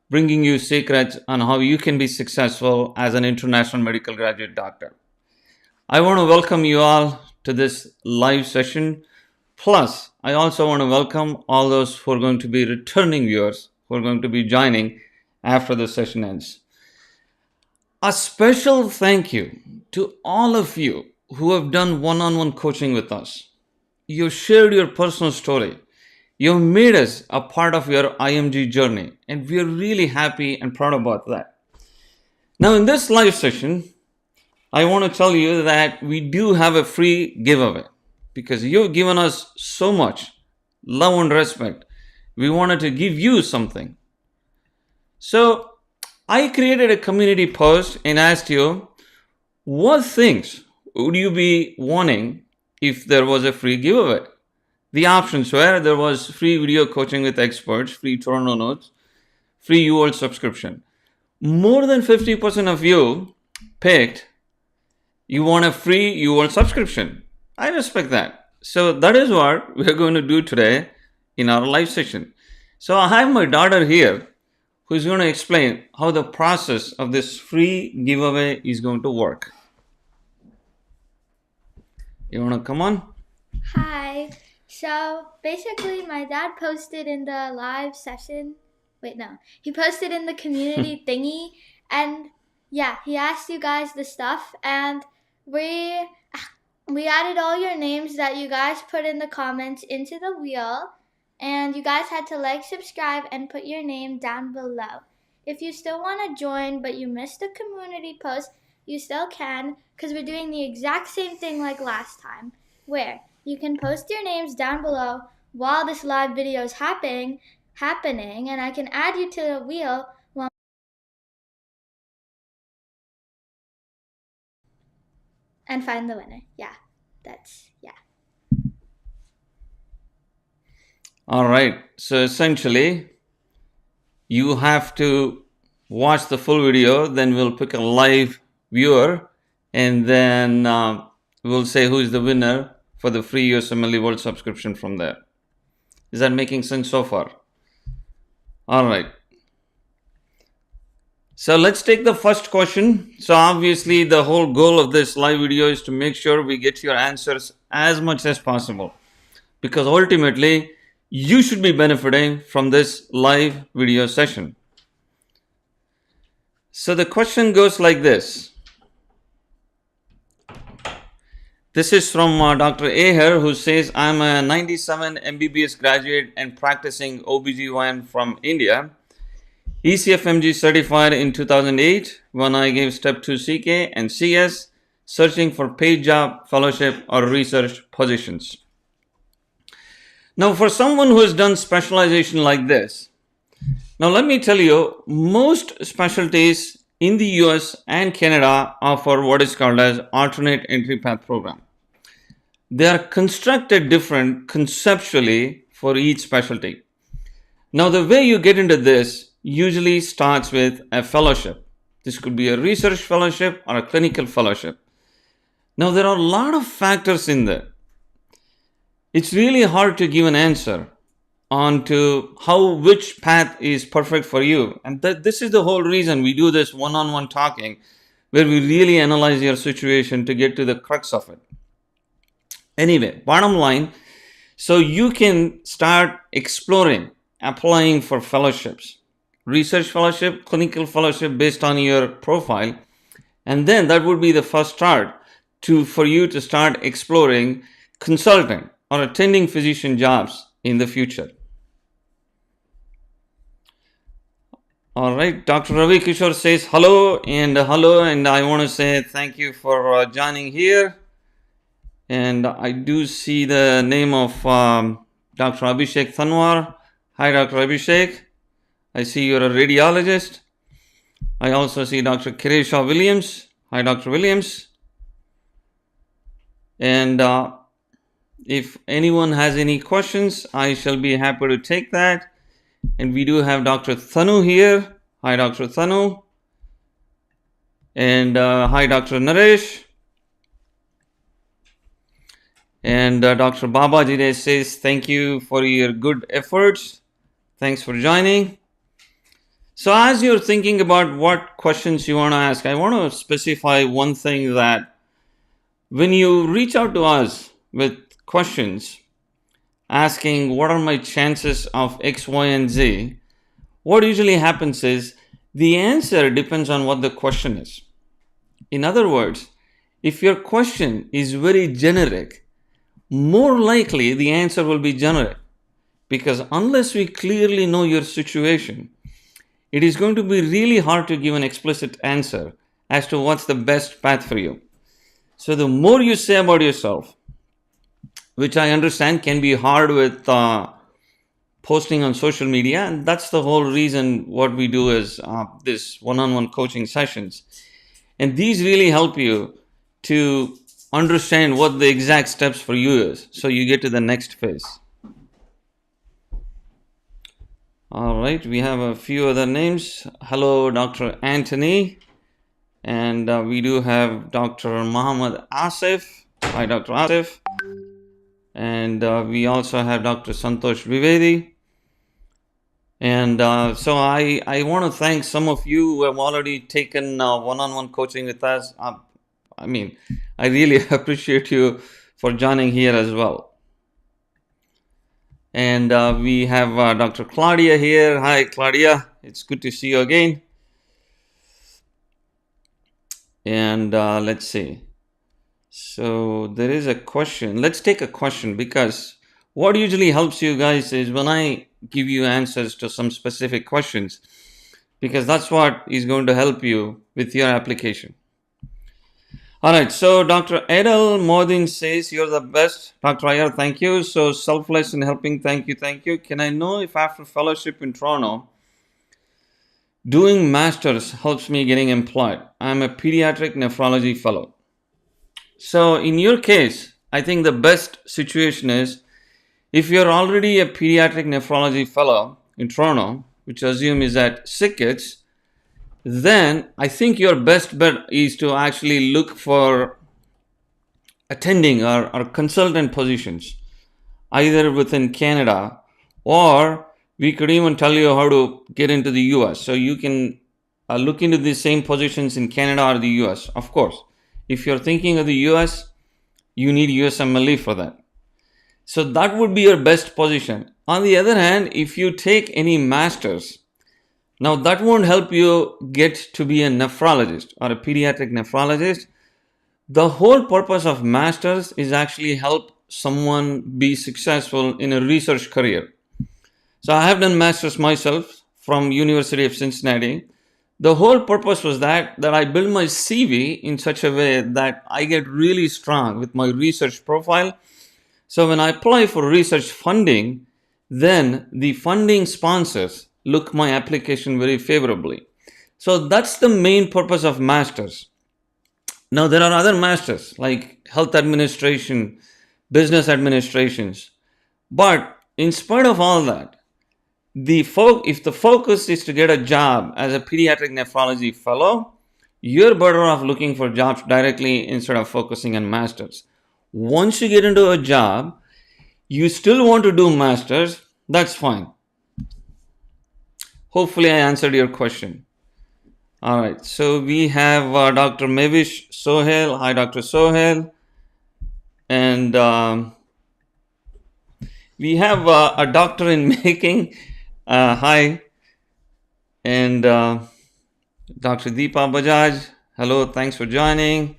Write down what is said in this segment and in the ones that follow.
bringing you secrets on how you can be successful as an international medical graduate doctor. I want to welcome you all to this live session. Plus, I also want to welcome all those who are going to be returning viewers who are going to be joining after the session ends. A special thank you to all of you who have done one-on-one coaching with us. You shared your personal story. You've made us a part of your IMG journey, and we are really happy and proud about that. Now, in this live session, I want to tell you that we do have a free giveaway because you've given us so much love and respect. We wanted to give you something. So, I created a community post and asked you, what things would you be wanting if there was a free giveaway? The options were there was free video coaching with experts, free Toronto notes, free UL subscription. More than 50% of you picked you want a free UL subscription. I respect that. So that is what we are going to do today in our live session. So I have my daughter here who is going to explain how the process of this free giveaway is going to work. You want to come on? Hi. So basically, my dad posted in the live session. He posted in the community thingy, and yeah, he asked you guys the stuff, and we added all your names that you guys put in the comments into the wheel, and you guys had to like, subscribe, and put your name down below. If you still want to join but you missed the community post, you still can, because we're doing the exact same thing like last time, where you can post your names down below while this live video is happening, and I can add you to the wheel and find the winner. Yeah. All right. So essentially, you have to watch the full video, then we'll pick a live viewer, and then we'll say who is the winner for the free USMLE World subscription from there. Is that making sense so far? All right. So let's take the first question. So obviously the whole goal of this live video is to make sure we get your answers as much as possible, because ultimately you should be benefiting from this live video session. So the question goes like this. This is from Dr. Aher, who says, I'm a 97 MBBS graduate and practicing OBGYN from India. ECFMG certified in 2008 when I gave step 2 CK and CS, searching for paid job, fellowship, or research positions. Now, for someone who has done specialization like this, now let me tell you, most specialties in the US and Canada offer what is called as alternate entry path program. They are constructed different conceptually for each specialty. Now, the way you get into this usually starts with a fellowship. This could be a research fellowship or a clinical fellowship. Now, there are a lot of factors in there. It's really hard to give an answer on to which path is perfect for you. And this is the whole reason we do this one-on-one talking, where we really analyze your situation to get to the crux of it. Anyway, bottom line, so you can start exploring, applying for fellowships, research fellowship, clinical fellowship based on your profile. And then that would be the first start for you to start exploring consulting or attending physician jobs in the future. All right, Dr. Ravi Kishore says hello, and I want to say thank you for joining here. And I do see the name of Dr. Abhishek Thanwar. Hi, Dr. Abhishek. I see you're a radiologist. I also see Dr. Kiresha Williams. Hi, Dr. Williams. And if anyone has any questions, I shall be happy to take that. And we do have Dr. Thanu here. Hi, Dr. Thanu. And hi, Dr. Naresh. And Dr. Babajide says, thank you for your good efforts. Thanks for joining. So as you're thinking about what questions you want to ask, I want to specify one thing, that when you reach out to us with questions asking what are my chances of X, Y, and Z, what usually happens is the answer depends on what the question is. In other words, if your question is very generic, more likely the answer will be generic, because unless we clearly know your situation, it is going to be really hard to give an explicit answer as to what's the best path for you. So the more you say about yourself, which I understand can be hard with posting on social media, and that's the whole reason what we do is this one-on-one coaching sessions, and these really help you to understand what the exact steps for you is, so you get to the next phase. All right, we have a few other names. Hello, Dr. Anthony, and we do have Dr. Muhammad Asif. Hi, Dr. Asif. And we also have Dr. Santosh Vivedi. And so I want to thank some of you who have already taken one-on-one coaching with us. I mean, I really appreciate you for joining here as well. And we have Dr. Claudia here. Hi, Claudia. It's good to see you again. And let's see. So there is a question. Let's take a question, because what usually helps you guys is when I give you answers to some specific questions, because that's what is going to help you with your application. All right, so Dr. Edel Modin says, you're the best. Dr. Iyer, thank you. So selfless in helping, thank you, thank you. Can I know if after fellowship in Toronto, doing masters helps me getting employed? I'm a pediatric nephrology fellow. So in your case, I think the best situation is if you're already a pediatric nephrology fellow in Toronto, which I assume is at SickKids, then I think your best bet is to actually look for attending or consultant positions, either within Canada, or we could even tell you how to get into the US. So you can look into the same positions in Canada or the US. Of course, if you're thinking of the US, you need USMLE for that. So that would be your best position. On the other hand, if you take any masters, now that won't help you get to be a nephrologist or a pediatric nephrologist. The whole purpose of masters is actually help someone be successful in a research career. So I have done masters myself from University of Cincinnati. The whole purpose was that I build my CV in such a way that I get really strong with my research profile. So when I apply for research funding, then the funding sponsors look my application very favorably. So that's the main purpose of masters. Now there are other masters like health administration, business administrations. But in spite of all that, if the focus is to get a job as a pediatric nephrology fellow, you're better off looking for jobs directly instead of focusing on masters. Once you get into a job, you still want to do masters, that's fine. Hopefully I answered your question. All right, so we have Dr. Mevish Sohail. Hi, Dr. Sohail. And we have a doctor in making. Hi. And Dr. Deepa Bajaj. Hello, thanks for joining.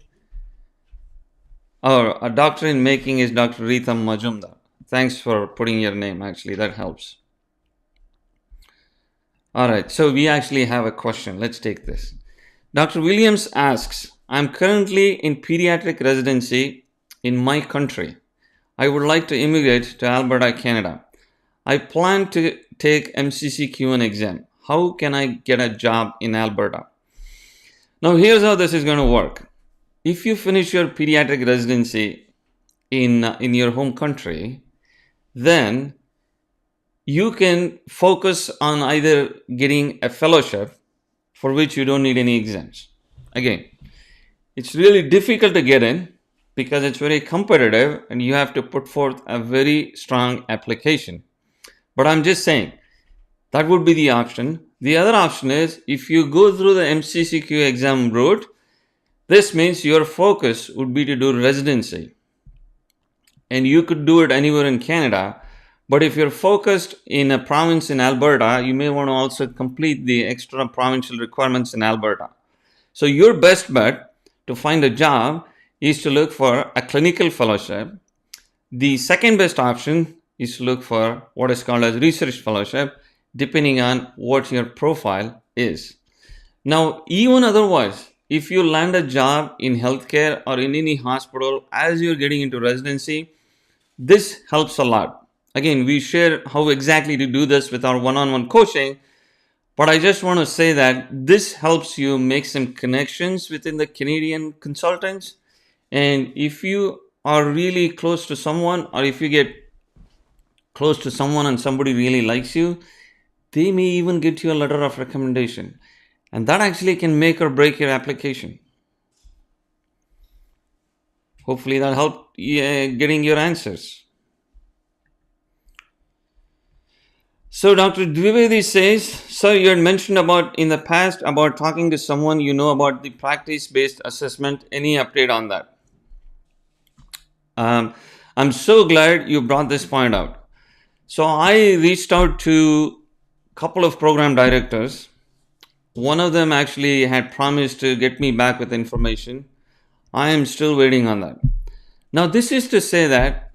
Oh, a doctor in making is Dr. Ritam Majumdar. Thanks for putting your name, actually, that helps. All right, so we actually have a question. Let's take this. Dr. Williams asks, I'm currently in pediatric residency in my country. I would like to immigrate to Alberta, Canada. I plan to take MCCQ1 exam. How can I get a job in Alberta? Now, here's how this is going to work. If you finish your pediatric residency in your home country, then you can focus on either getting a fellowship for which you don't need any exams. Again, it's really difficult to get in because it's very competitive and you have to put forth a very strong application. But I'm just saying that would be the option. The other option is if you go through the MCCQ exam route, this means your focus would be to do residency. And you could do it anywhere in Canada. But if you're focused in a province in Alberta, you may want to also complete the extra provincial requirements in Alberta. So your best bet to find a job is to look for a clinical fellowship. The second best option is to look for what is called as research fellowship, depending on what your profile is. Now, even otherwise, if you land a job in healthcare or in any hospital as you're getting into residency, this helps a lot. Again, we share how exactly to do this with our one-on-one coaching, but I just want to say that this helps you make some connections within the Canadian consultants. And if you are really close to someone, or if you get close to someone and somebody really likes you, they may even get you a letter of recommendation. And that actually can make or break your application. Hopefully that helped getting your answers. So Dr. Dwivedi says, sir, you had mentioned about in the past about talking to someone you know about the practice-based assessment. Any update on that? I'm so glad you brought this point out. So I reached out to a couple of program directors. One of them actually had promised to get me back with information. I am still waiting on that. Now, this is to say that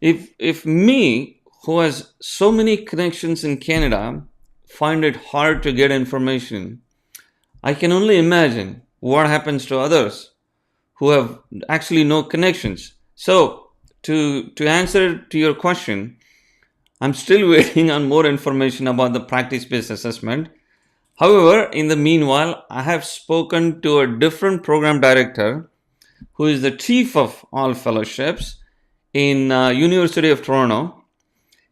if me, who has so many connections in Canada, find it hard to get information, I can only imagine what happens to others who have actually no connections. So, to answer to your question, I'm still waiting on more information about the practice-based assessment. However, in the meanwhile, I have spoken to a different program director who is the chief of all fellowships in University of Toronto.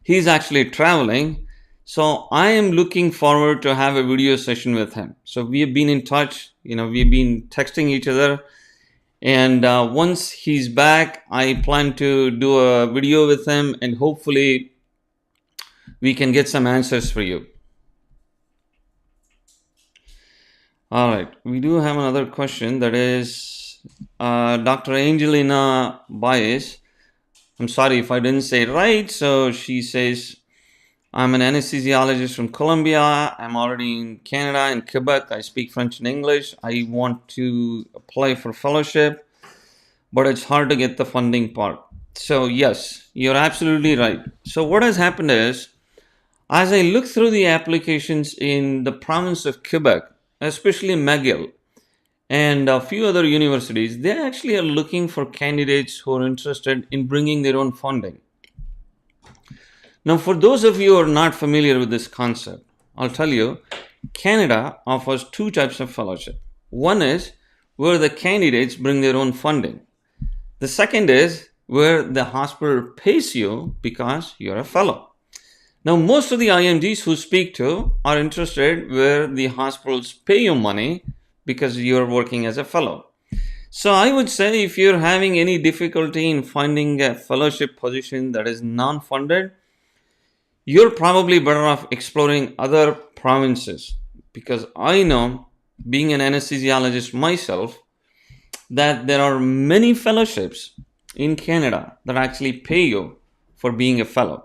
He's actually traveling. So I am looking forward to have a video session with him. So we have been in touch, we've been texting each other. And once he's back, I plan to do a video with him and hopefully we can get some answers for you. All right, we do have another question that is Dr. Angelina Baez. I'm sorry if I didn't say it right. So she says, I'm an anesthesiologist from Colombia. I'm already in Canada and Quebec. I speak French and English. I want to apply for fellowship, but it's hard to get the funding part. So yes, you're absolutely right. So what has happened is, as I look through the applications in the province of Quebec, especially McGill and a few other universities, they actually are looking for candidates who are interested in bringing their own funding. Now, for those of you who are not familiar with this concept, I'll tell you, Canada offers two types of fellowship. One is where the candidates bring their own funding. The second is where the hospital pays you because you're a fellow. Now, most of the IMGs who speak to are interested where the hospitals pay you money because you're working as a fellow. So I would say if you're having any difficulty in finding a fellowship position that is non-funded, you're probably better off exploring other provinces, because I know, being an anesthesiologist myself, that there are many fellowships in Canada that actually pay you for being a fellow.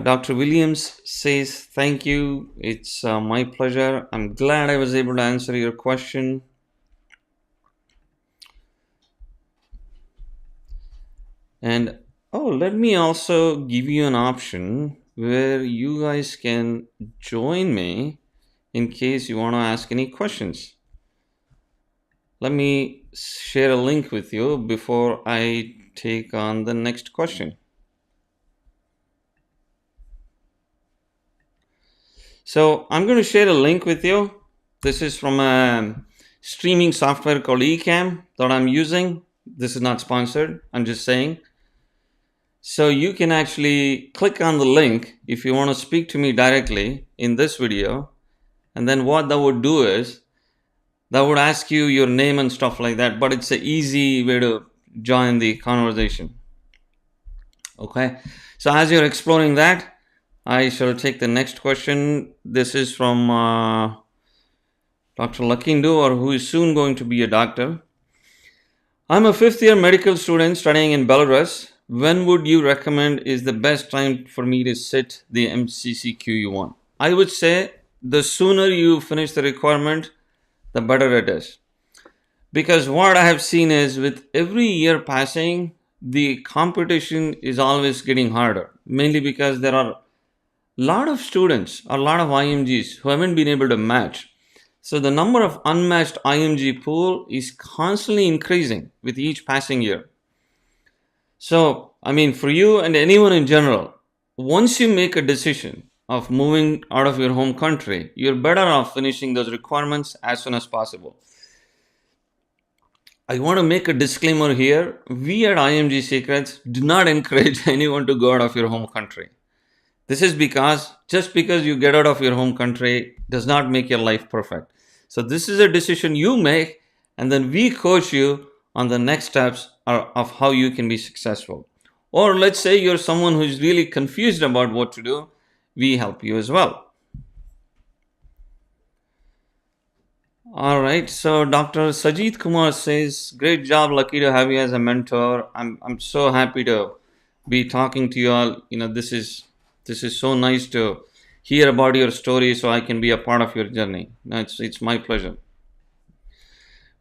Dr. Williams says, thank you. It's my pleasure. I'm glad I was able to answer your question. And let me also give you an option where you guys can join me in case you want to ask any questions. Let me share a link with you before I take on the next question. So I'm going to share a link with you. This is from a streaming software called eCam that I'm using. This is not sponsored. I'm just saying. So you can actually click on the link if you want to speak to me directly in this video. And then what that would do is that would ask you your name and stuff like that. But it's an easy way to join the conversation. Okay. So as you're exploring that, I shall take the next question. This is from Dr. Lakindu, or who is soon going to be a doctor. I'm a fifth year medical student studying in Belarus. When would you recommend is the best time for me to sit the MCCQE1? I would say the sooner you finish the requirement, the better it is. Because what I have seen is with every year passing, the competition is always getting harder. Mainly because there are a lot of students, a lot of IMGs who haven't been able to match. So the number of unmatched IMG pool is constantly increasing with each passing year. So, I mean, for you and anyone in general, once you make a decision of moving out of your home country, you're better off finishing those requirements as soon as possible. I want to make a disclaimer here. We at IMG Secrets do not encourage anyone to go out of your home country. This is because just because you get out of your home country does not make your life perfect. So this is a decision you make, and then we coach you on the next steps of how you can be successful. Or let's say you're someone who is really confused about what to do, we help you as well. All right, so Dr. Sajid Kumar says, great job, lucky to have you as a mentor. I'm so happy to be talking to you all. This is so nice to hear about your story so I can be a part of your journey. It's my pleasure.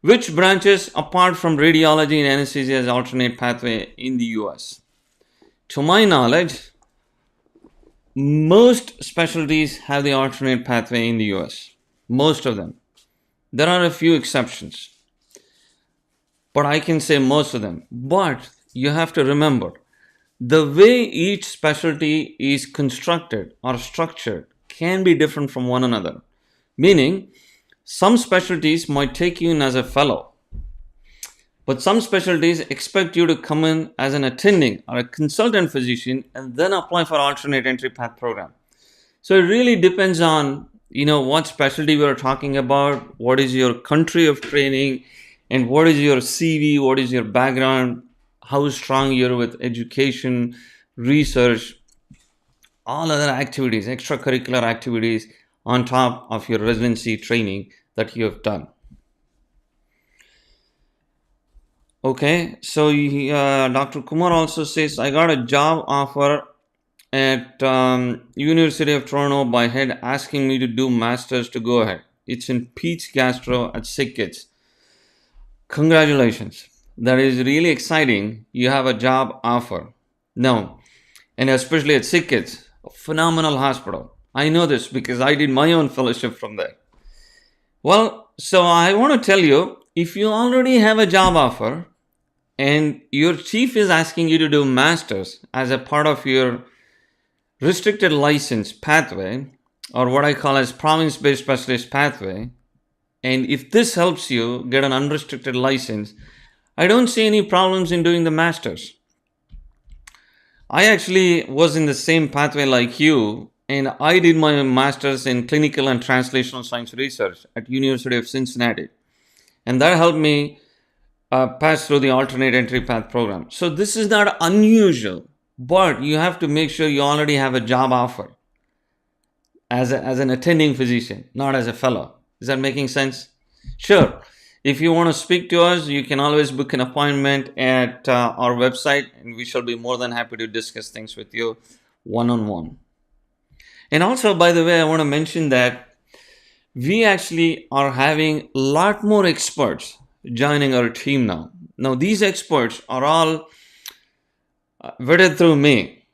Which branches apart from radiology and anesthesia has alternate pathway in the US? To my knowledge, most specialties have the alternate pathway in the US. Most of them. There are a few exceptions, but I can say most of them. But you have to remember, the way each specialty is constructed or structured can be different from one another. Meaning, some specialties might take you in as a fellow, but some specialties expect you to come in as an attending or a consultant physician and then apply for alternate entry path program. So it really depends on what specialty we are talking about, what is your country of training, and what is your CV, what is your background, how strong you're with education, research, all other activities, extracurricular activities on top of your residency training that you have done. Okay, so Dr. Kumar also says, I got a job offer at University of Toronto by head asking me to do masters to go ahead. It's in Peach Gastro at SickKids. Congratulations. That is really exciting. You have a job offer. No, and especially at SickKids, a phenomenal hospital. I know this because I did my own fellowship from there. Well, so I want to tell you, if you already have a job offer and your chief is asking you to do masters as a part of your restricted license pathway, or what I call as province-based specialist pathway, and if this helps you get an unrestricted license, I don't see any problems in doing the masters. I actually was in the same pathway like you, and I did my masters in clinical and translational science research at University of Cincinnati, and that helped me pass through the alternate entry path program. So this is not unusual. But you have to make sure you already have a job offer as an attending physician, not as a fellow. Is that making sense? Sure. If you want to speak to us, you can always book an appointment at our website, and we shall be more than happy to discuss things with you one-on-one. And also, by the way, I want to mention that we actually are having a lot more experts joining our team now. Now, these experts are all vetted through me.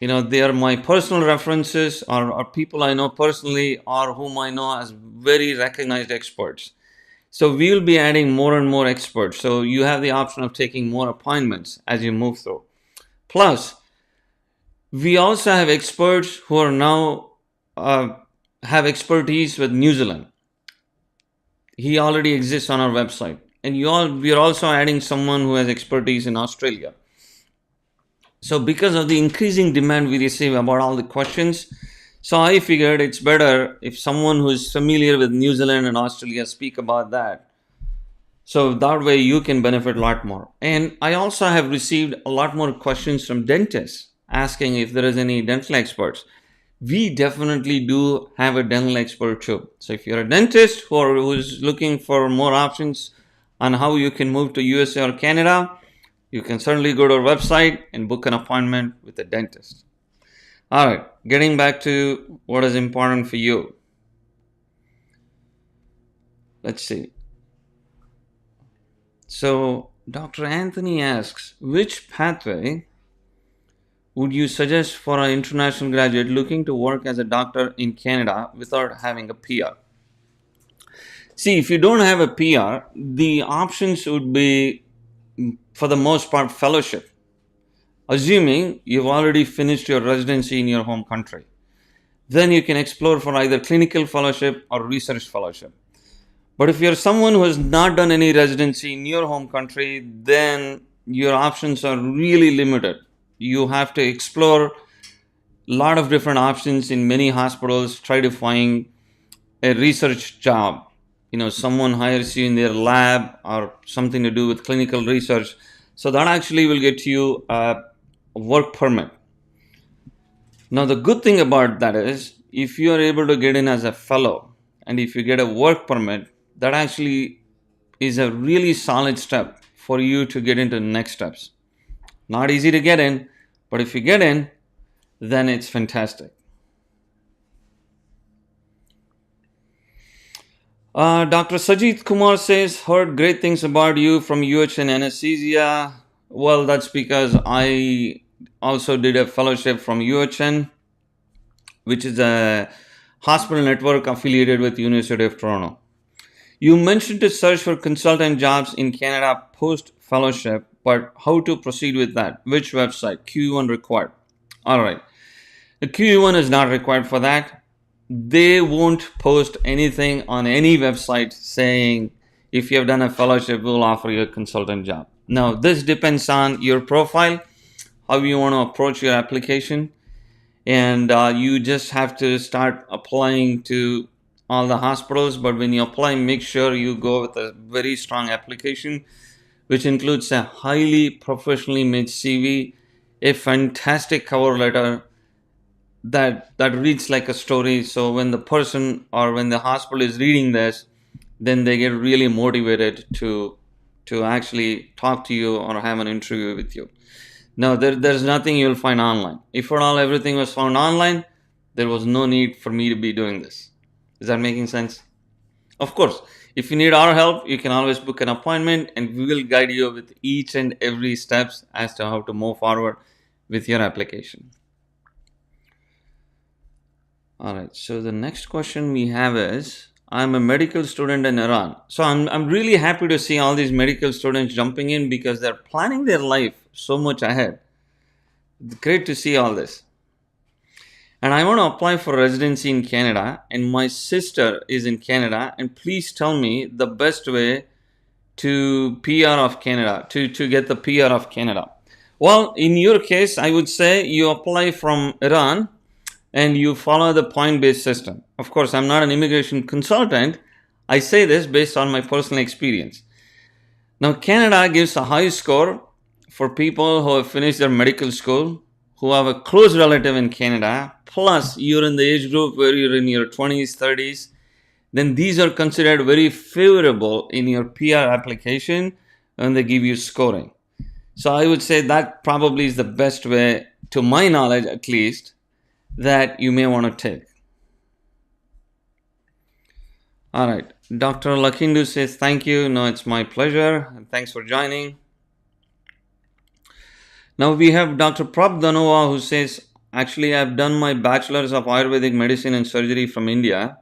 They are my personal references or people I know personally or whom I know as very recognized experts. So we will be adding more and more experts. So you have the option of taking more appointments as you move through. Plus, we also have experts who are now have expertise with New Zealand. He already exists on our website. And we are also adding someone who has expertise in Australia. So because of the increasing demand we receive about all the questions, so I figured it's better if someone who is familiar with New Zealand and Australia speak about that. So that way you can benefit a lot more. And I also have received a lot more questions from dentists asking if there is any dental experts. We definitely do have a dental expert too. So if you're a dentist who's looking for more options on how you can move to USA or Canada, you can certainly go to our website and book an appointment with a dentist. All right, getting back to what is important for you. Let's see. So Dr. Anthony asks, which pathway would you suggest for an international graduate looking to work as a doctor in Canada without having a PR? See, if you don't have a PR, the options would be, for the most part, fellowship, assuming you've already finished your residency in your home country. Then you can explore for either clinical fellowship or research fellowship. But if you're someone who has not done any residency in your home country, then your options are really limited. You have to explore a lot of different options in many hospitals, try to find a research job. Someone hires you in their lab or something to do with clinical research. So that actually will get you a work permit. Now, the good thing about that is if you are able to get in as a fellow and if you get a work permit, that actually is a really solid step for you to get into the next steps. Not easy to get in, but if you get in, then it's fantastic. Dr. Sajit Kumar says, heard great things about you from UHN Anesthesia. Well, that's because I also did a fellowship from UHN, which is a hospital network affiliated with University of Toronto. You mentioned to search for consultant jobs in Canada post fellowship, but how to proceed with that? Which website? QE1 required. All right. The QE1 is not required for that. They won't post anything on any website saying if you have done a fellowship, we'll offer you a consultant job. Now, this depends on your profile, how you want to approach your application, and you just have to start applying to all the hospitals. But when you apply, make sure you go with a very strong application, which includes a highly professionally made CV, a fantastic cover letter that reads like a story. So when the person or when the hospital is reading this, then they get really motivated to actually talk to you or have an interview with you. Now, there's nothing you'll find online. If at all everything was found online, there was no need for me to be doing this. Is that making sense? Of course, if you need our help, you can always book an appointment and we will guide you with each and every steps as to how to move forward with your application. All right, so the next question we have is, I'm a medical student in Iran. So I'm really happy to see all these medical students jumping in because they're planning their life so much ahead. It's great to see all this. And I want to apply for residency in Canada, and my sister is in Canada, and please tell me the best way to PR of Canada, to get the PR of Canada. Well, in your case, I would say you apply from Iran and you follow the point-based system. Of course, I'm not an immigration consultant. I say this based on my personal experience. Now, Canada gives a high score for people who have finished their medical school, who have a close relative in Canada, plus you're in the age group where you're in your 20s, 30s, then these are considered very favorable in your PR application and they give you scoring. So I would say that probably is the best way, to my knowledge at least, that you may want to take. All right. Dr. Lakindu says, thank you. No, it's my pleasure. And thanks for joining. Now we have Dr. Prab Dhanova who says, actually, I've done my bachelor's of Ayurvedic medicine and surgery from India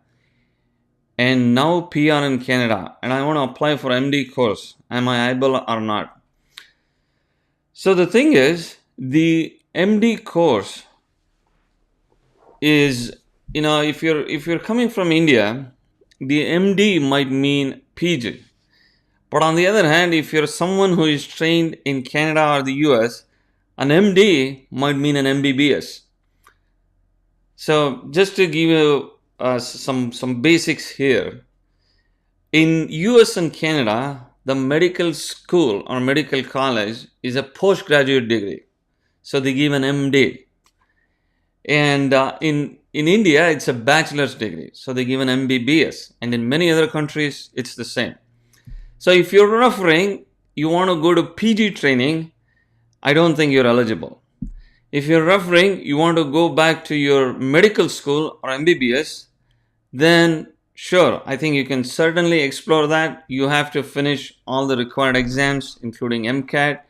and now PR in Canada, and I want to apply for MD course. Am I able or not? So the thing is, the MD course is, if you're coming from India, the MD might mean PG. But on the other hand, if you're someone who is trained in Canada or the US, an MD might mean an MBBS. So just to give you some basics here, in US and Canada, the medical school or medical college is a postgraduate degree. So they give an MD. And in India, it's a bachelor's degree. So they give an MBBS. And in many other countries, it's the same. So if you're referring, you want to go to PG training, I don't think you're eligible. If you're referring, you want to go back to your medical school or MBBS, then sure, I think you can certainly explore that. You have to finish all the required exams, including MCAT,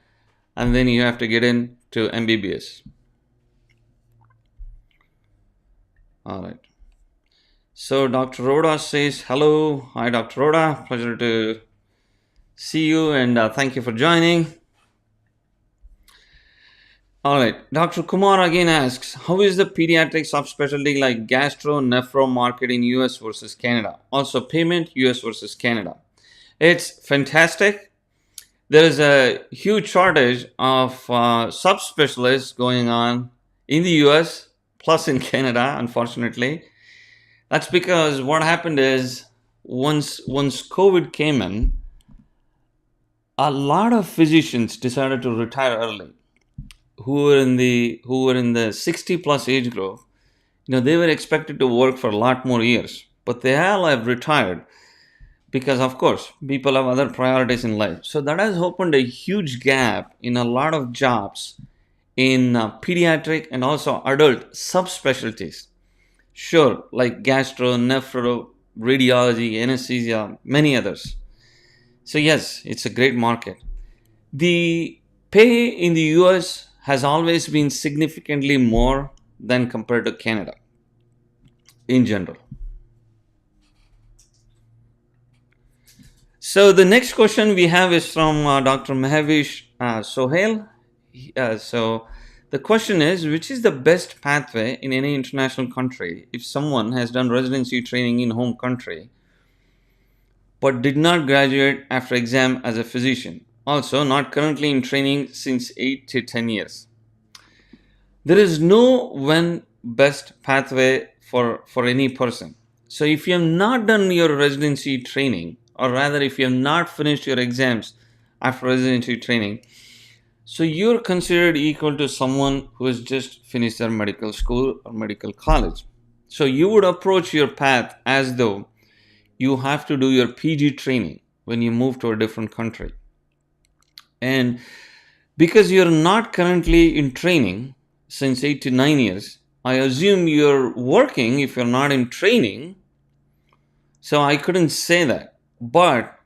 and then you have to get into MBBS. All right. So Dr. Rhoda says, hello. Hi, Dr. Rhoda. Pleasure to see you, and thank you for joining. All right. Dr. Kumar again asks, how is the pediatric subspecialty like gastro nephro market in US versus Canada? Also payment US versus Canada. It's fantastic. There is a huge shortage of subspecialists going on in the US plus in Canada, unfortunately. That's because what happened is once COVID came in, a lot of physicians decided to retire early who were in the 60 plus age group. They were expected to work for a lot more years, but they all have retired because, of course, people have other priorities in life. So that has opened a huge gap in a lot of jobs in pediatric and also adult subspecialties. Sure, like gastro, nephro, radiology, anesthesia, many others. So yes, it's a great market. The pay in the US has always been significantly more than compared to Canada in general. So the next question we have is from Dr. Mahavish Sohail. So the question is, which is the best pathway in any international country if someone has done residency training in home country but did not graduate after exam as a physician? Also, not currently in training since 8 to 10 years. There is no one best pathway for any person. So if you have not done your residency training, or rather if you have not finished your exams after residency training, so you're considered equal to someone who has just finished their medical school or medical college. So you would approach your path as though you have to do your PG training when you move to a different country. And because you're not currently in training since 8 to 9 years, I assume you're working if you're not in training. So I couldn't say that. But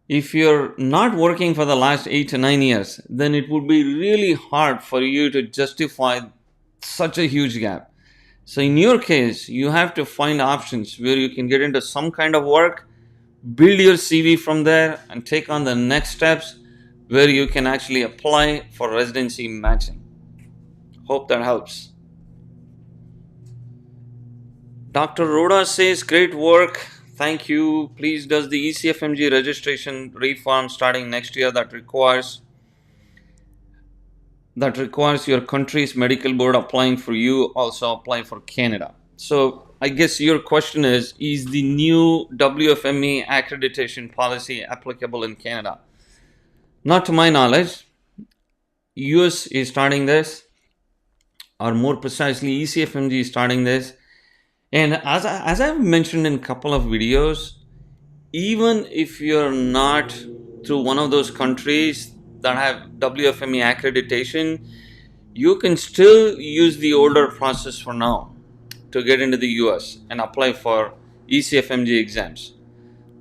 if you're not working for the last 8 to 9 years, then it would be really hard for you to justify such a huge gap. So in your case, you have to find options where you can get into some kind of work, build your CV from there, and take on the next steps where you can actually apply for residency matching. Hope that helps. Dr. Rhoda says, great work. Thank you. Please, does the ECFMG registration reform starting next year that requires your country's medical board applying for you also apply for Canada? So I guess your question is the new WFME accreditation policy applicable in Canada? Not to my knowledge. US is starting this, or more precisely ECFMG is starting this. And as I've mentioned in a couple of videos, even if you're not through one of those countries that have WFME accreditation, you can still use the older process for now to get into the US and apply for ECFMG exams.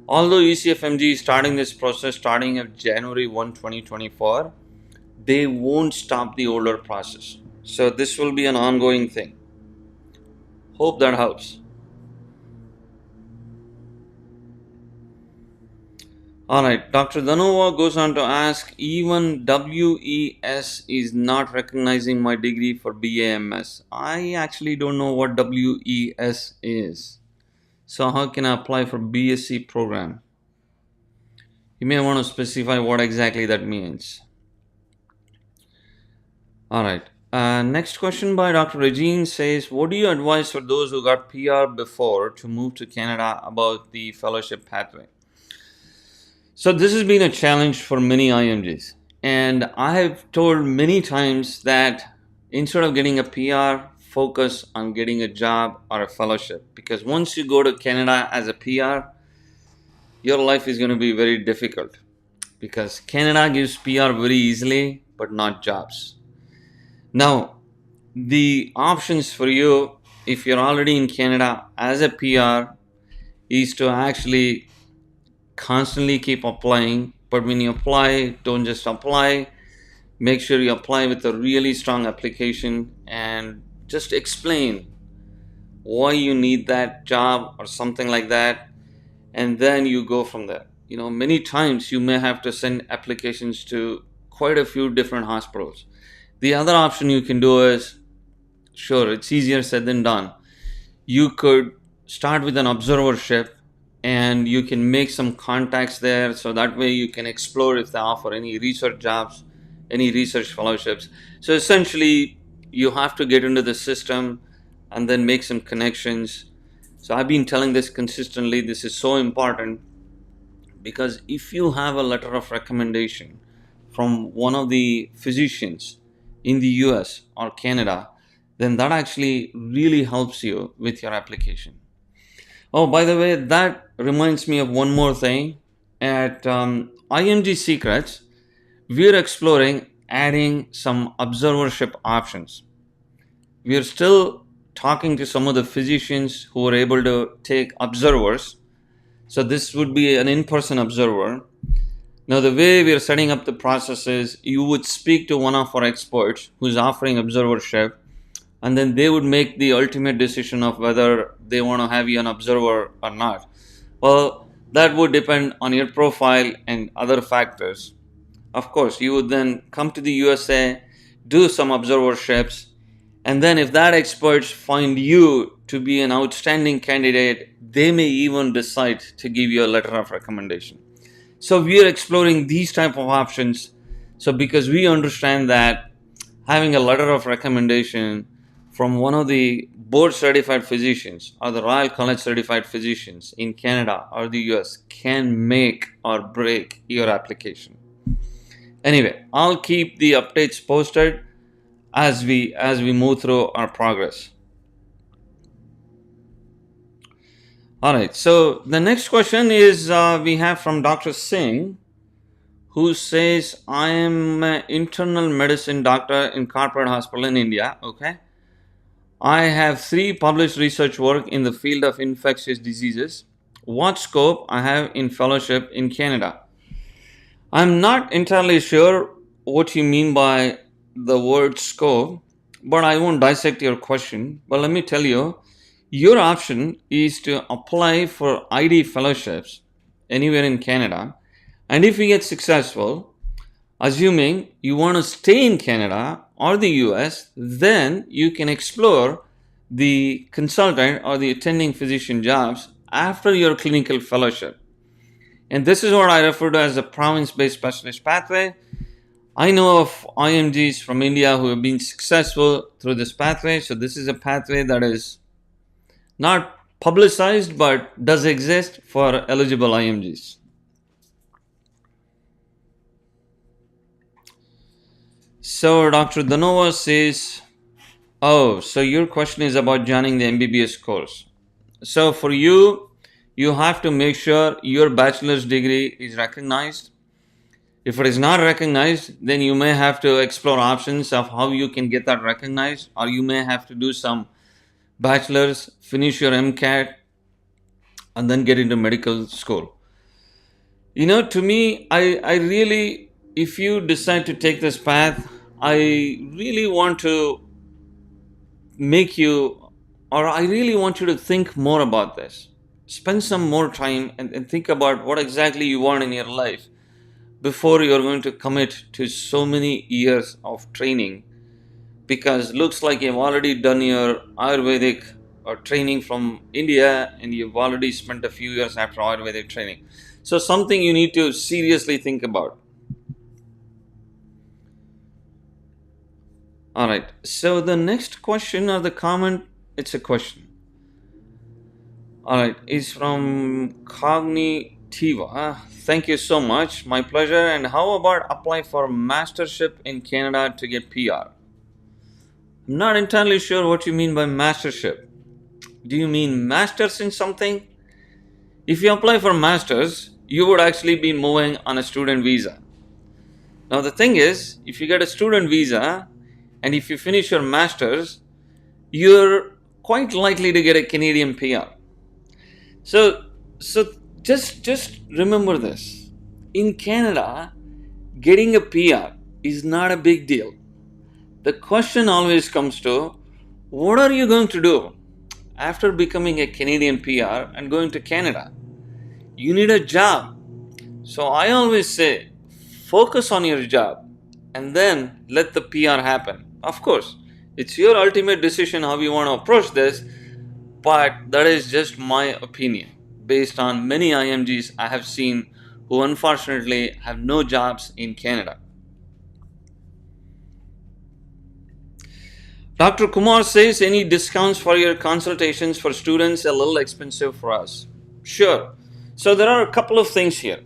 Although ECFMG is starting this process starting of January 1, 2024, they won't stop the older process. So this will be an ongoing thing. Hope that helps. Alright, Dr. Danova goes on to ask, even WES is not recognizing my degree for BAMS. I actually don't know what WES is. So how can I apply for BSc program? You may want to specify what exactly that means. Alright. Next question by Dr. Regine says, what do you advise for those who got PR before to move to Canada about the fellowship pathway? So this has been a challenge for many IMGs. And I have told many times that Instead of getting a PR, focus on getting a job or a fellowship. Because once you go to Canada as a PR, your life is going to be very difficult. Because Canada gives PR very easily, but not jobs. Now, the options for you, if you're already in Canada as a PR, is to actually constantly keep applying. But when you apply, don't just apply. Make sure you apply with a really strong application and just explain why you need that job or something like that, and then you go from there. Many times you may have to send applications to quite a few different hospitals. The other option you can do is, sure, it's easier said than done. You could start with an observership and you can make some contacts there, so that way you can explore if they offer any research jobs, any research fellowships. So essentially, you have to get into the system and then make some connections. So I've been telling this consistently. This is so important because if you have a letter of recommendation from one of the physicians in the US or Canada, then that actually really helps you with your application. Oh, by the way, that reminds me of one more thing. At IMG Secrets, we're exploring adding some observership options. We are still talking to some of the physicians who are able to take observers. So this would be an in-person observer. Now, the way we are setting up the process is you would speak to one of our experts who's offering observership, and then they would make the ultimate decision of whether they want to have you an observer or not. Well, that would depend on your profile and other factors. Of course, you would then come to the USA, do some observerships, and then if that experts find you to be an outstanding candidate, they may even decide to give you a letter of recommendation. So we are exploring these type of options. So because we understand that having a letter of recommendation from one of the board certified physicians or the Royal College certified physicians in Canada or the US can make or break your application. Anyway, I'll keep the updates posted as we move through our progress. All right, so the next question is we have from Dr. Singh, who says, I am an internal medicine doctor in corporate hospital in India. Okay, I have 3 published research work in the field of infectious diseases. What scope I have in fellowship in Canada? I'm not entirely sure what you mean by the word scope, but I won't dissect your question. But let me tell you, your option is to apply for ID fellowships anywhere in Canada. And if you get successful, assuming you want to stay in Canada or the US, then you can explore the consultant or the attending physician jobs after your clinical fellowship. And this is what I refer to as a province-based specialist pathway. I know of IMGs from India who have been successful through this pathway. So this is a pathway that is not publicized but does exist for eligible IMGs. So Dr. Danova says, oh, so your question is about joining the MBBS course. So for you, you have to make sure your bachelor's degree is recognized. If it is not recognized, then you may have to explore options of how you can get that recognized, or you may have to do some bachelor's, finish your MCAT, and then get into medical school. To me, I really, if you decide to take this path, I really want to make you, or I really want you to think more about this. Spend some more time and think about what exactly you want in your life before you're going to commit to so many years of training, because looks like you've already done your Ayurvedic or training from India and you've already spent a few years after Ayurvedic training. So something you need to seriously think about. All right, so the next question or the comment, it's a question. All right, is from Cognitiva. Thank you so much. My pleasure. And how about apply for mastership in Canada to get PR? Not entirely sure what you mean by mastership. Do you mean masters in something? If you apply for masters, you would actually be moving on a student visa. Now, the thing is, if you get a student visa and if you finish your masters, you're quite likely to get a Canadian PR. So, so just remember this. In Canada, getting a PR is not a big deal. The question always comes to, what are you going to do after becoming a Canadian PR and going to Canada? You need a job. So I always say, focus on your job and then let the PR happen. Of course, it's your ultimate decision how you want to approach this, but that is just my opinion based on many IMGs I have seen who unfortunately have no jobs in Canada. Dr. Kumar says, any discounts for your consultations for students a little expensive for us? Sure. So there are a couple of things here.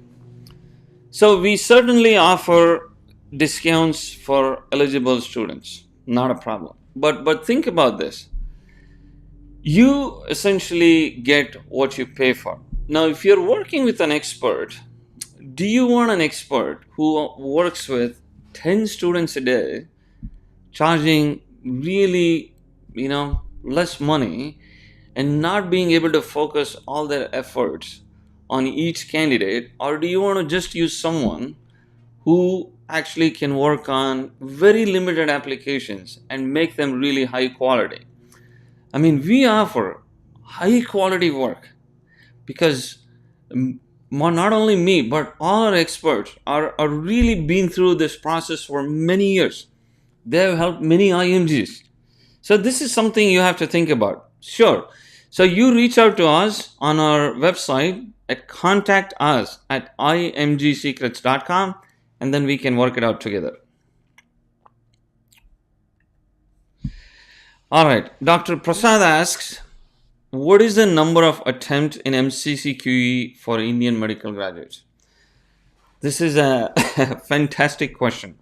So we certainly offer discounts for eligible students, not a problem. But think about this. You essentially get what you pay for. Now, if you're working with an expert, do you want an expert who works with 10 students a day, charging really, less money and not being able to focus all their efforts on each candidate? Or do you want to just use someone who actually can work on very limited applications and make them really high quality? I mean, we offer high quality work because not only me, but all our experts are really been through this process for many years. They have helped many IMGs. So this is something you have to think about. Sure. So you reach out to us on our website at contact us at imgsecrets.com and then we can work it out together. All right. Dr. Prasad asks, what is the number of attempts in MCCQE for Indian medical graduates? This is a fantastic question.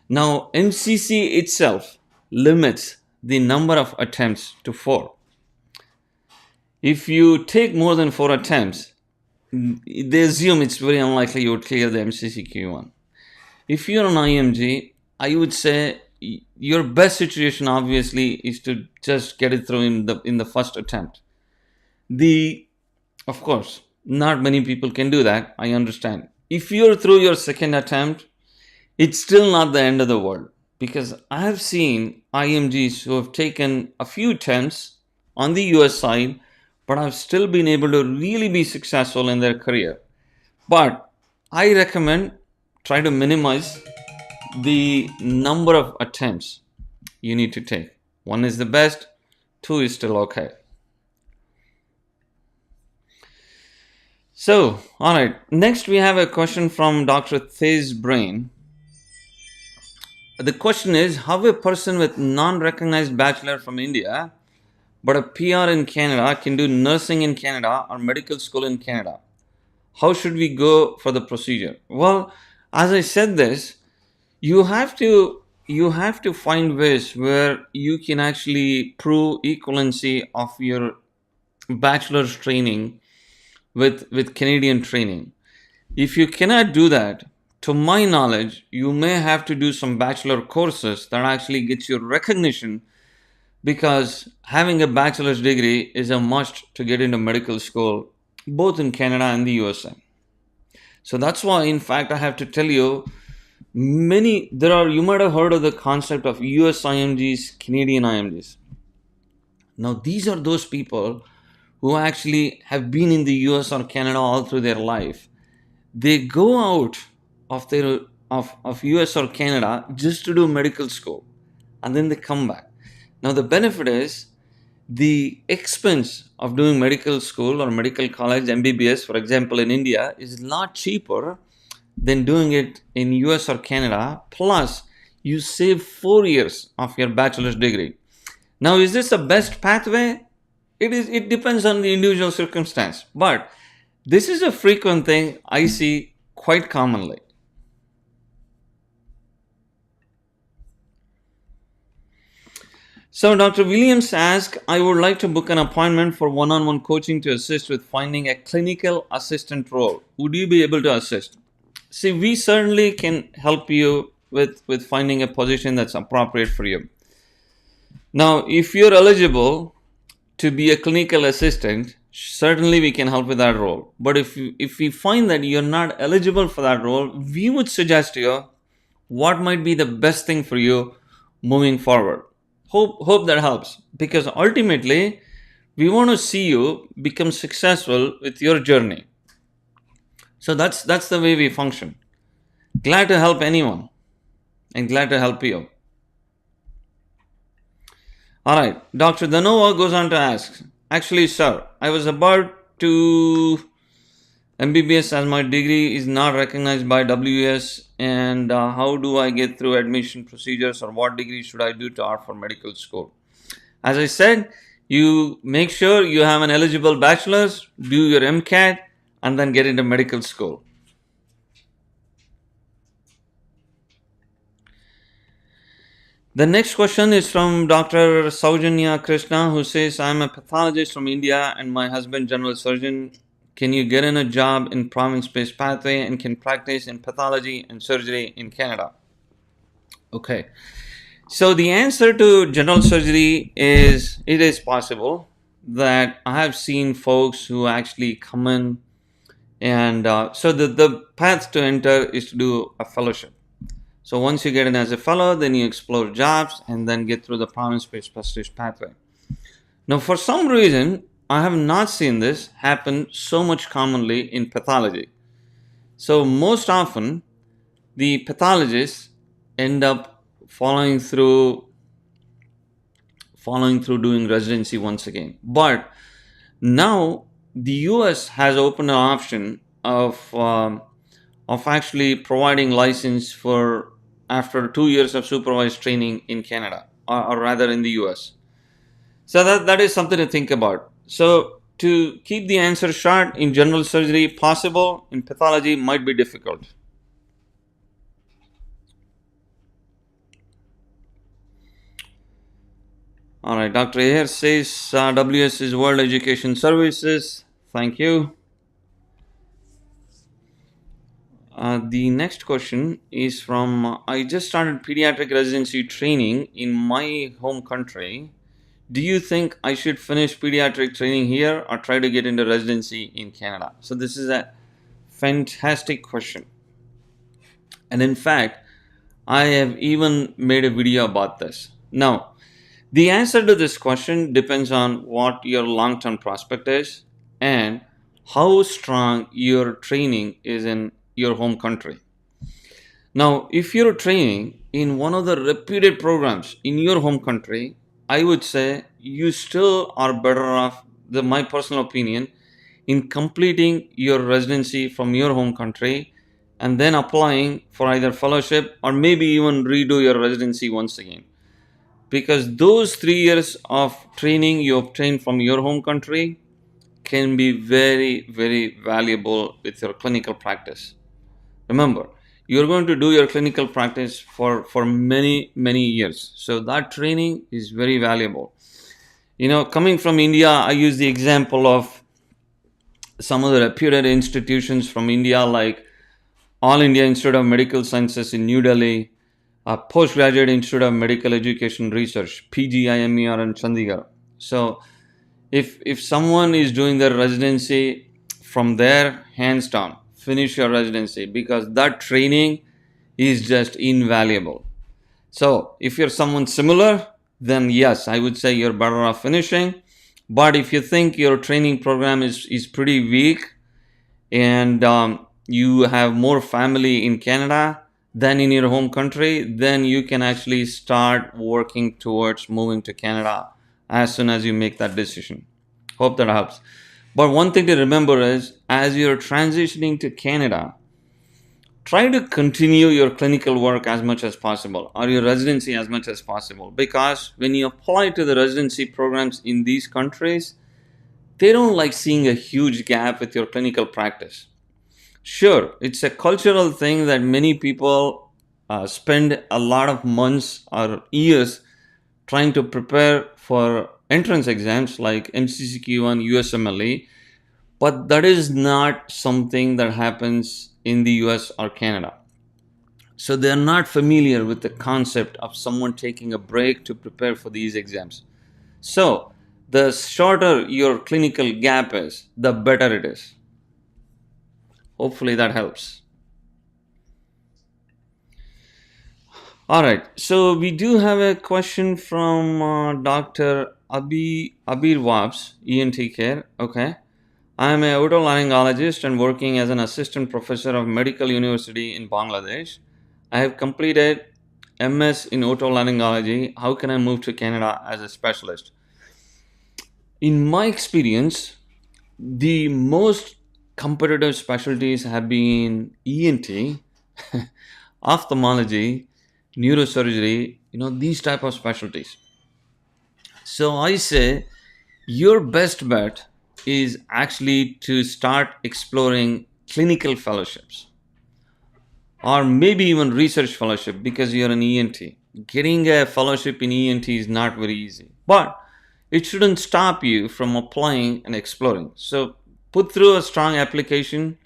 Now, MCC itself limits the number of attempts to 4. If you take more than 4 attempts, they assume it's very unlikely you would clear the MCCQ one. If you're an IMG, I would say your best situation obviously is to just get it through in the first attempt. Of course, not many people can do that. I understand. If you're through your second attempt, it's still not the end of the world, because I have seen IMGs who have taken a few attempts on the US side, but have still been able to really be successful in their career. But I recommend try to minimize the number of attempts you need to take. 1 is the best, 2 is still okay. So, all right. Next, we have a question from Dr. Thay's Brain. The question is, how a person with non-recognized bachelor from India but a PR in Canada can do nursing in Canada or medical school in Canada? How should we go for the procedure? Well, as I said this, you have to find ways where you can actually prove equivalency of your bachelor's training with Canadian training. If you cannot do that, to my knowledge, you may have to do some bachelor courses that actually get you recognition, because having a bachelor's degree is a must to get into medical school, both in Canada and the USA. So that's why, in fact, I have to tell you, you might have heard of the concept of US IMGs, Canadian IMGs. Now, these are those people who actually have been in the US or Canada all through their life. They go out of US or Canada just to do medical school, and then they come back. Now the benefit is the expense of doing medical school or medical college, MBBS, for example, in India is a lot cheaper than doing it in US or Canada. Plus, you save 4 years of your bachelor's degree. Now, is this the best pathway? It depends on the individual circumstance, but this is a frequent thing I see quite commonly. So Dr. Williams asks, I would like to book an appointment for one-on-one coaching to assist with finding a clinical assistant role. Would you be able to assist? See, we certainly can help you with finding a position that's appropriate for you. Now, if you're eligible to be a clinical assistant, certainly we can help with that role. But if we find that you're not eligible for that role, we would suggest to you what might be the best thing for you moving forward. Hope that helps, because ultimately we want to see you become successful with your journey. So that's the way we function. Glad to help anyone and glad to help you. All right, Dr. Danova goes on to ask, actually, sir, I was about to MBBS as my degree is not recognized by WS, and how do I get through admission procedures, or what degree should I do to offer medical school? As I said, you make sure you have an eligible bachelor's, do your MCAT, and then get into medical school. The next question is from Dr. Saujanya Krishna, who says, I'm a pathologist from India and my husband general surgeon. Can you get in a job in province-based pathway and can practice in pathology and surgery in Canada? Okay. So the answer to general surgery is it is possible. That I have seen folks who actually come in, and so the path to enter is to do a fellowship. So once you get in as a fellow, then you explore jobs and then get through the province-based prestige pathway. Now, for some reason, I have not seen this happen so much commonly in pathology. So most often, the pathologists end up following through doing residency once again. But now the US has opened an option of actually providing license for after 2 years of supervised training in Canada, or rather in the US. So that is something to think about. So to keep the answer short, in general surgery possible, in pathology might be difficult. All right, Dr. Ayer says WS is World Education Services. Thank you. The next question is from I just started pediatric residency training in my home country. Do you think I should finish pediatric training here or try to get into residency in Canada? So this is a fantastic question. And in fact, I have even made a video about this. Now, the answer to this question depends on what your long-term prospect is and how strong your training is in your home country. Now, if you're training in one of the reputed programs in your home country, I would say you still are better off, my personal opinion, in completing your residency from your home country and then applying for either fellowship or maybe even redo your residency once again. Because those 3 years of training you obtain from your home country can be very, very valuable with your clinical practice. Remember, you're going to do your clinical practice for many, many years. So that training is very valuable. Coming from India, I use the example of some of the reputed institutions from India, like All India Institute of Medical Sciences in New Delhi, Postgraduate Institute of Medical Education Research, PGIMER in Chandigarh. So if someone is doing their residency from there, hands down, finish your residency, because that training is just invaluable. So if you're someone similar, then yes, I would say you're better off finishing. But if you think your training program is pretty weak and you have more family in Canada than in your home country, then you can actually start working towards moving to Canada as soon as you make that decision. Hope that helps. But one thing to remember is, as you're transitioning to Canada, try to continue your clinical work as much as possible, or your residency as much as possible, because when you apply to the residency programs in these countries, they don't like seeing a huge gap with your clinical practice. Sure, it's a cultural thing that many people spend a lot of months or years trying to prepare for entrance exams like MCCQ1, USMLE, but that is not something that happens in the US or Canada. So they're not familiar with the concept of someone taking a break to prepare for these exams. So the shorter your clinical gap is, the better it is. Hopefully that helps. All right. So we do have a question from Dr. Abir Wabs, ENT care. Okay. I am a otolaryngologist and working as an assistant professor of medical university in Bangladesh. I have completed MS in otolaryngology. How can I move to Canada as a specialist? In my experience, the most competitive specialties have been ENT, ophthalmology, neurosurgery, these type of specialties. So I say your best bet is actually to start exploring clinical fellowships or maybe even research fellowship because you're an ENT. Getting a fellowship in ENT is not very easy, but it shouldn't stop you from applying and exploring. So put through a strong application,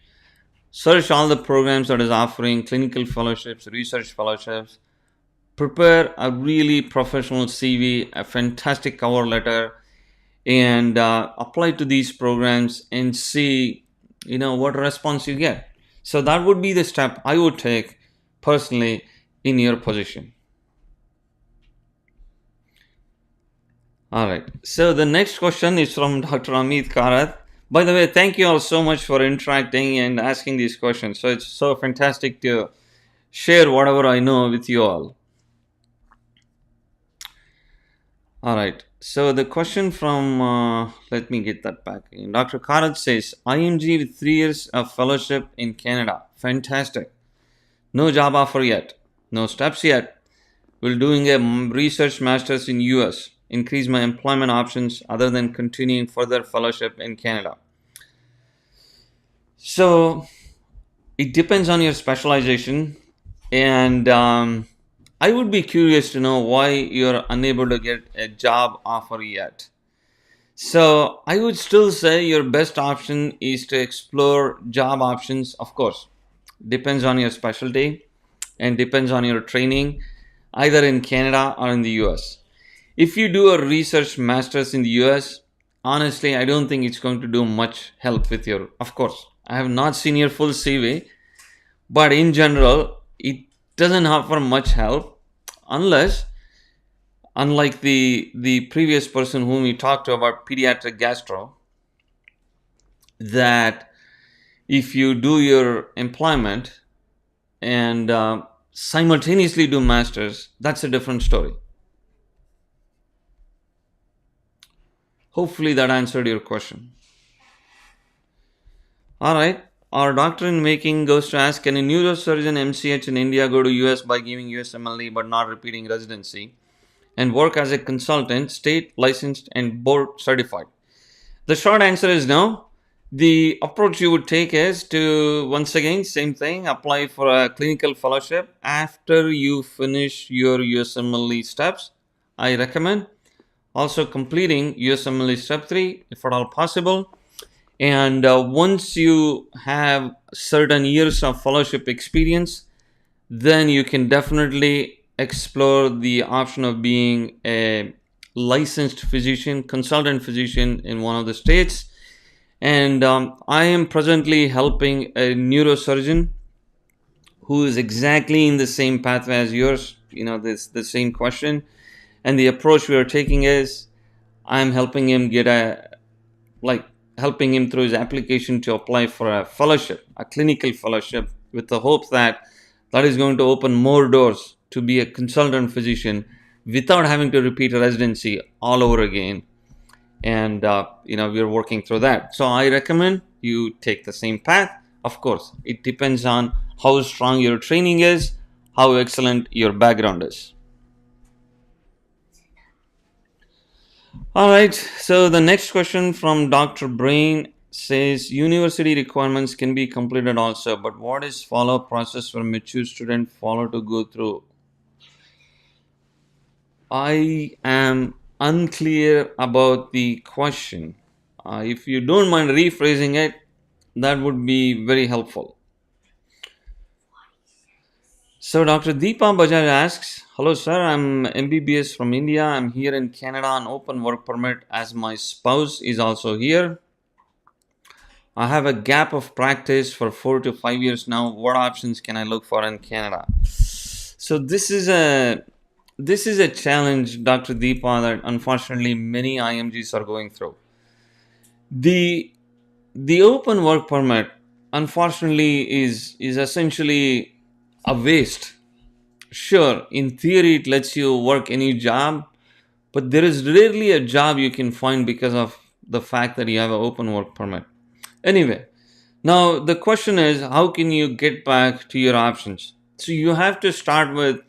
search all the programs that is offering clinical fellowships, research fellowships, prepare a really professional CV, a fantastic cover letter, and apply to these programs and see what response you get. So that would be the step I would take personally in your position. All right, so the next question is from Dr. Amit Karath. By the way, thank you all so much for interacting and asking these questions. So it's so fantastic to share whatever I know with you all. All right. So the question from, let me get that back. Dr. Karath says, IMG with 3 years of fellowship in Canada. Fantastic. No job offer yet. No steps yet. Will doing a research master's in US increase my employment options other than continuing further fellowship in Canada? So it depends on your specialization, and I would be curious to know why you're unable to get a job offer yet. So I would still say your best option is to explore job options. Of course, depends on your specialty and depends on your training, either in Canada or in the US. If you do a research master's in the US, honestly, I don't think it's going to do much help with your. Of course, I have not seen your full CV, but in general, it doesn't offer much help unless, unlike the previous person whom we talked to about pediatric gastro, that if you do your employment and simultaneously do masters, that's a different story. Hopefully that answered your question. All right. Our doctor in making goes to ask, can a neurosurgeon MCH in India go to US by giving USMLE but not repeating residency and work as a consultant, state licensed and board certified? The short answer is no. The approach you would take is to, once again, same thing, apply for a clinical fellowship after you finish your USMLE steps. I recommend also completing USMLE step 3 if at all possible. And once you have certain years of fellowship experience, then you can definitely explore the option of being a licensed physician, consultant physician in one of the states. And I am presently helping a neurosurgeon who is exactly in the same pathway as yours, the same question. And the approach we are taking is I'm helping him get helping him through his application to apply for a fellowship, a clinical fellowship, with the hope that that is going to open more doors to be a consultant physician without having to repeat a residency all over again. And we're working through that. So I recommend you take the same path. Of course, it depends on how strong your training is, how excellent your background is. All right, so the next question from Dr. Brain says university requirements can be completed also, but what is follow-up process for mature student follow to go through? I am unclear about the question. If you don't mind rephrasing it, that would be very helpful. So, Dr. Deepa Bajaj asks, hello, sir. I'm MBBS from India. I'm here in Canada on open work permit as my spouse is also here. I have a gap of practice for 4 to 5 years now. What options can I look for in Canada? So this is a challenge, Dr. Deepa, that unfortunately many IMGs are going through. The the open work permit, unfortunately, is essentially a waste. Sure, in theory, it lets you work any job, but there is rarely a job you can find because of the fact that you have an open work permit. Anyway, now the question is, how can you get back to your options? So you have to start with,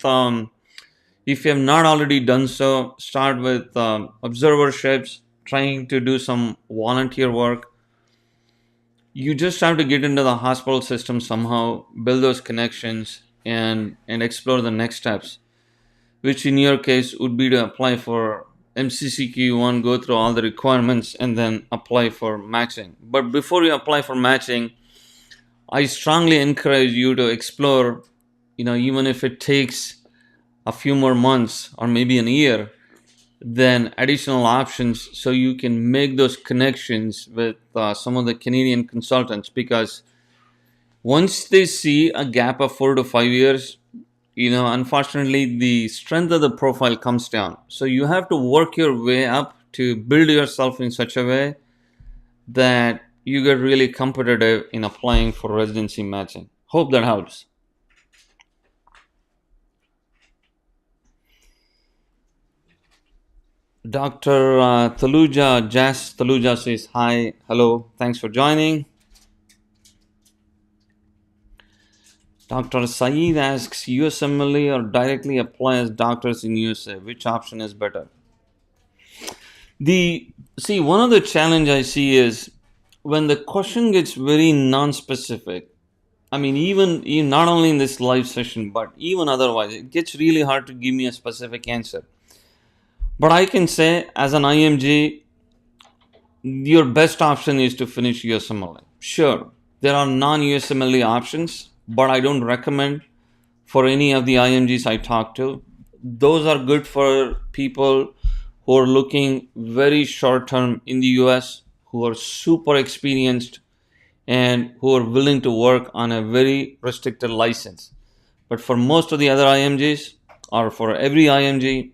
if you have not already done so, start with observerships, trying to do some volunteer work. You just have to get into the hospital system somehow, build those connections, and explore the next steps, which in your case would be to apply for MCCQ1, go through all the requirements, and then apply for matching. But before you apply for matching, I strongly encourage you to explore, even if it takes a few more months or maybe a year, then additional options so you can make those connections with some of the Canadian consultants, because once they see a gap of 4 to 5 years, unfortunately the strength of the profile comes down. So you have to work your way up to build yourself in such a way that you get really competitive in applying for residency matching. Hope that helps. Dr. Taluja, Jas Taluja says hi, hello, thanks for joining. Dr. Saeed asks, USMLE or directly apply as doctors in USA, which option is better? One of the challenge I see is when the question gets very non-specific. I mean, even not only in this live session, but even otherwise, it gets really hard to give me a specific answer. But I can say, as an IMG, your best option is to finish USMLE. Sure, there are non-USMLE options, but I don't recommend for any of the IMGs I talk to. Those are good for people who are looking very short term in the US, who are super experienced and who are willing to work on a very restricted license. But for most of the other IMGs, or for every IMG,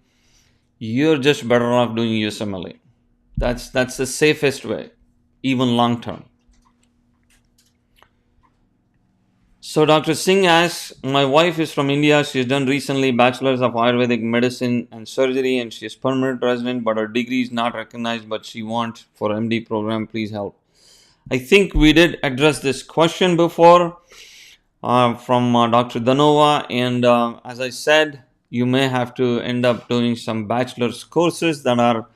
you're just better off doing USMLE. That's the safest way, even long term. So Dr. Singh asks, my wife is from India. She's done recently Bachelor's of Ayurvedic Medicine and Surgery, and she is permanent resident, but her degree is not recognized, but she wants for MD program. Please help. I think we did address this question before from Dr. Danova, and as I said, you may have to end up doing some bachelor's courses that are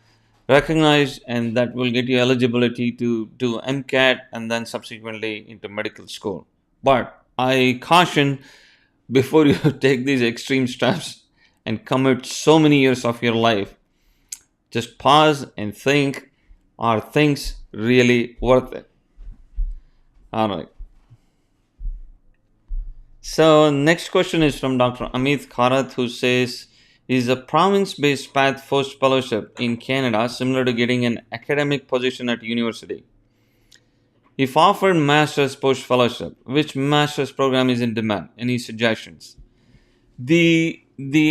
recognized, and that will get you eligibility to do MCAT and then subsequently into medical school. But I caution, before you take these extreme steps and commit so many years of your life, just pause and think, are things really worth it? All right. So next question is from Dr. Amit Kharat, who says, is a province-based path post-fellowship in Canada similar to getting an academic position at university? If offered master's post-fellowship, which master's program is in demand? Any suggestions? The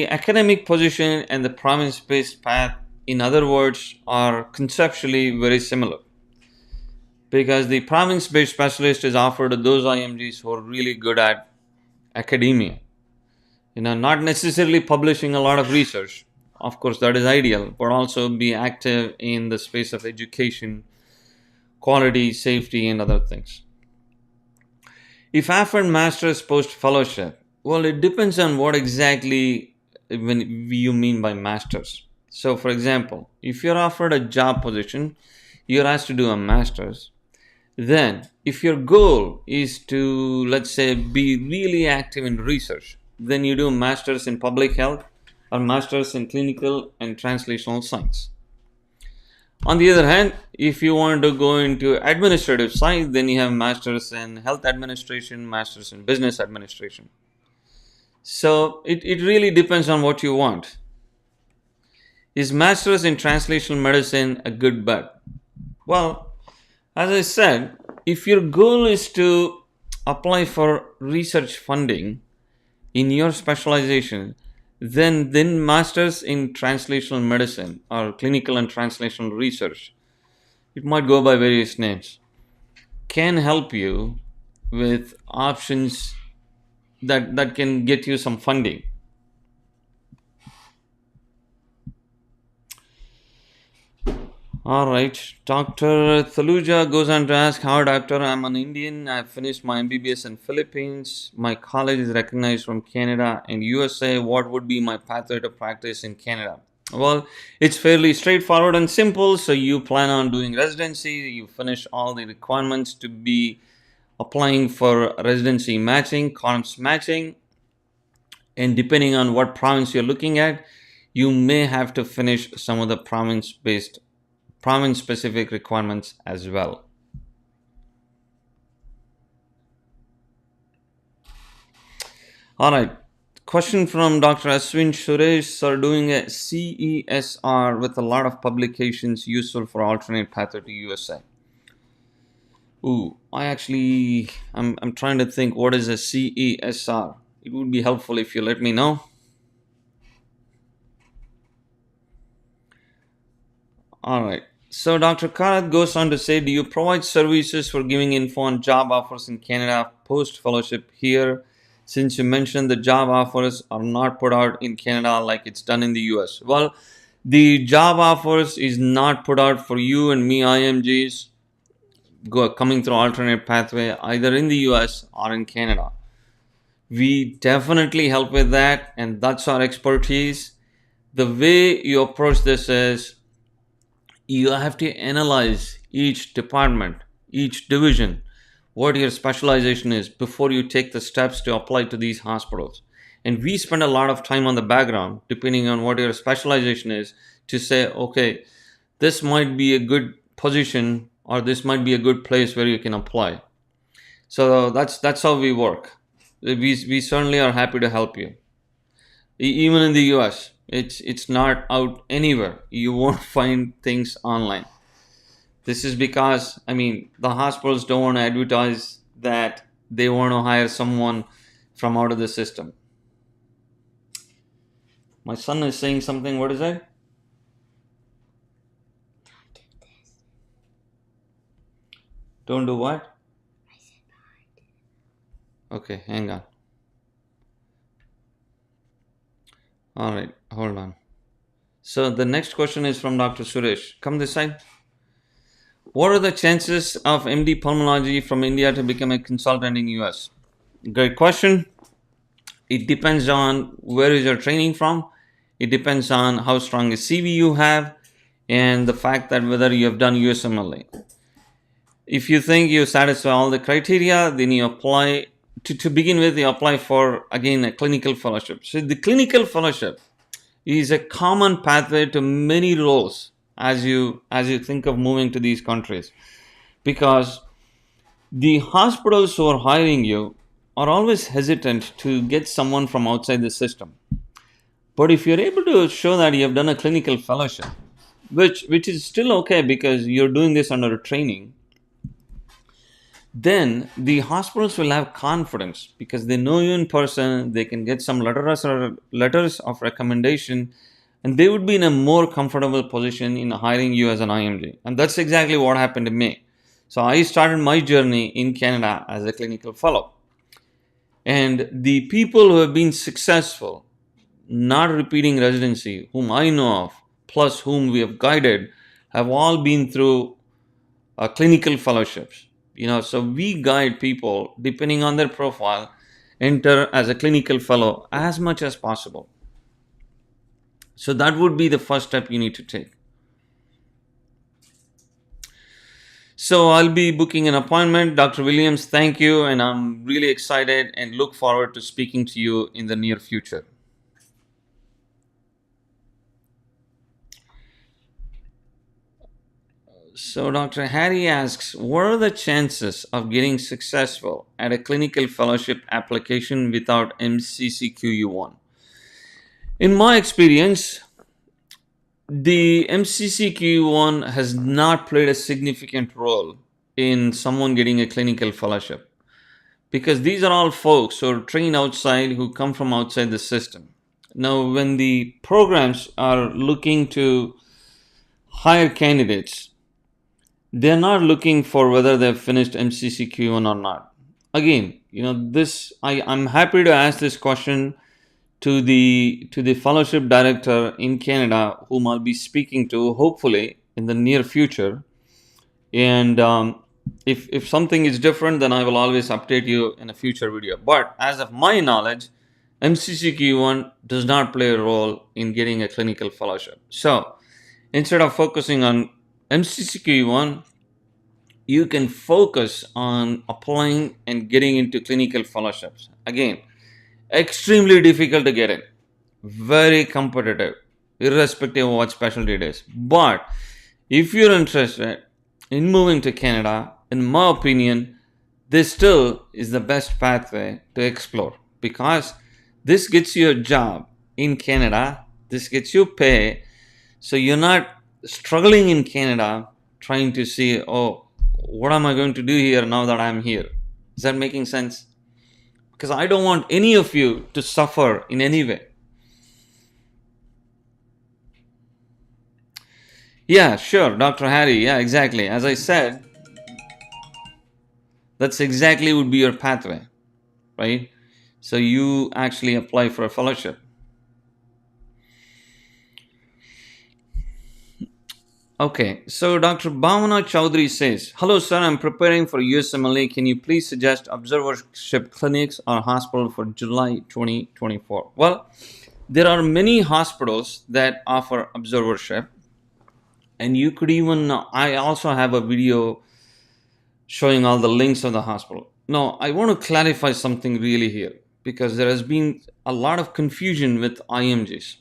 academic position and the province-based path, in other words, are conceptually very similar, because the province-based specialist is offered to those IMGs who are really good at academia. Not necessarily publishing a lot of research. Of course, that is ideal, but also be active in the space of education, quality, safety, and other things. If offered master's post-fellowship, well, it depends on what exactly when you mean by master's. So, for example, if you're offered a job position, you're asked to do a master's. Then, if your goal is to, let's say, be really active in research, then you do a master's in public health or masters in clinical and translational science. On the other hand, if you want to go into administrative side, then you have masters in health administration, masters in business administration. So it really depends on what you want. Is masters in translational medicine a good bet? Well, as I said, if your goal is to apply for research funding in your specialization, then masters in translational medicine or clinical and translational research, it might go by various names, can help you with options that can get you some funding. All right. Dr. Thaluja goes on to ask, how, doctor, I'm an Indian. I finished my MBBS in Philippines. My college is recognized from Canada and USA. What would be my pathway to practice in Canada? Well, it's fairly straightforward and simple. So you plan on doing residency. You finish all the requirements to be applying for residency matching, CaRMS matching. And depending on what province you're looking at, you may have to finish some of the province specific requirements as well. All right. Question from Dr. Aswin Suresh. Sir, doing a CESR with a lot of publications useful for alternate pathway to USA. I'm trying to think what is a CESR. It would be helpful if you let me know. All right. So Dr. Karat goes on to say, do you provide services for giving info on job offers in Canada post fellowship here? Since you mentioned the job offers are not put out in Canada like it's done in the US. Well, the job offers is not put out for you and me IMGs coming through alternate pathway either in the US or in Canada. We definitely help with that, and that's our expertise. The way you approach this is you have to analyze each department, each division, what your specialization is before you take the steps to apply to these hospitals. And we spend a lot of time on the background, depending on what your specialization is, to say, okay, this might be a good position or this might be a good place where you can apply. So that's how we work. We certainly are happy to help you. Even in the US, it's not out anywhere. You won't find things online. This is because the hospitals don't want to advertise that they want to hire someone from out of the system. My son is saying something. What is that? Don't do what? Okay, hang on. All right, hold on. So the next question is from Dr. Suresh. Come this side. What are the chances of MD pulmonology from India to become a consultant in US? Great question. It depends on where is your training from. It depends on how strong a CV you have and the fact that whether you have done USMLE. If you think you satisfy all the criteria, then you apply. To begin with, you apply for, again, a clinical fellowship. So the clinical fellowship is a common pathway to many roles as you think of moving to these countries, because the hospitals who are hiring you are always hesitant to get someone from outside the system. But if you're able to show that you have done a clinical fellowship, which is still okay because you're doing this under a training, then the hospitals will have confidence because they know you in person. They can get some letters of recommendation, and they would be in a more comfortable position in hiring you as an IMG. And that's exactly what happened to me. So I started my journey in Canada as a clinical fellow. And the people who have been successful, not repeating residency, whom I know of, plus whom we have guided, have all been through clinical fellowships. So we guide people depending on their profile, enter as a clinical fellow as much as possible. So that would be the first step you need to take. So I'll be booking an appointment. Dr. Williams, thank you. And I'm really excited and look forward to speaking to you in the near future. So Dr. Harry asks, what are the chances of getting successful at a clinical fellowship application without MCCQU1? In my experience, the MCCQ1 has not played a significant role in someone getting a clinical fellowship because these are all folks who are trained outside, who come from outside the system. Now, when the programs are looking to hire candidates, they're not looking for whether they've finished MCCQ1 or not. Again, I'm happy to ask this question to the fellowship director in Canada, whom I'll be speaking to hopefully in the near future. And if something is different, then I will always update you in a future video. But as of my knowledge, MCCQ1 does not play a role in getting a clinical fellowship. So instead of focusing on MCCQ1, you can focus on applying and getting into clinical fellowships. Again, extremely difficult to get in, very competitive, irrespective of what specialty it is. But if you're interested in moving to Canada, in my opinion, this still is the best pathway to explore because this gets you a job in Canada, this gets you pay, so you're not struggling in Canada trying to see, oh, what am I going to do here now that I'm here? Is that making sense? Because I don't want any of you to suffer in any way. Yeah, sure, Dr. Harry. Yeah, exactly. As I said, that's exactly would be your pathway, right? So you actually apply for a fellowship. Okay, so Dr. Bhavana Chowdhury says, hello sir, I'm preparing for USMLE. Can you please suggest observership clinics or hospital for July 2024? Well, there are many hospitals that offer observership, and you could even, I also have a video showing all the links of the hospital. Now, I want to clarify something really here because there has been a lot of confusion with IMGs.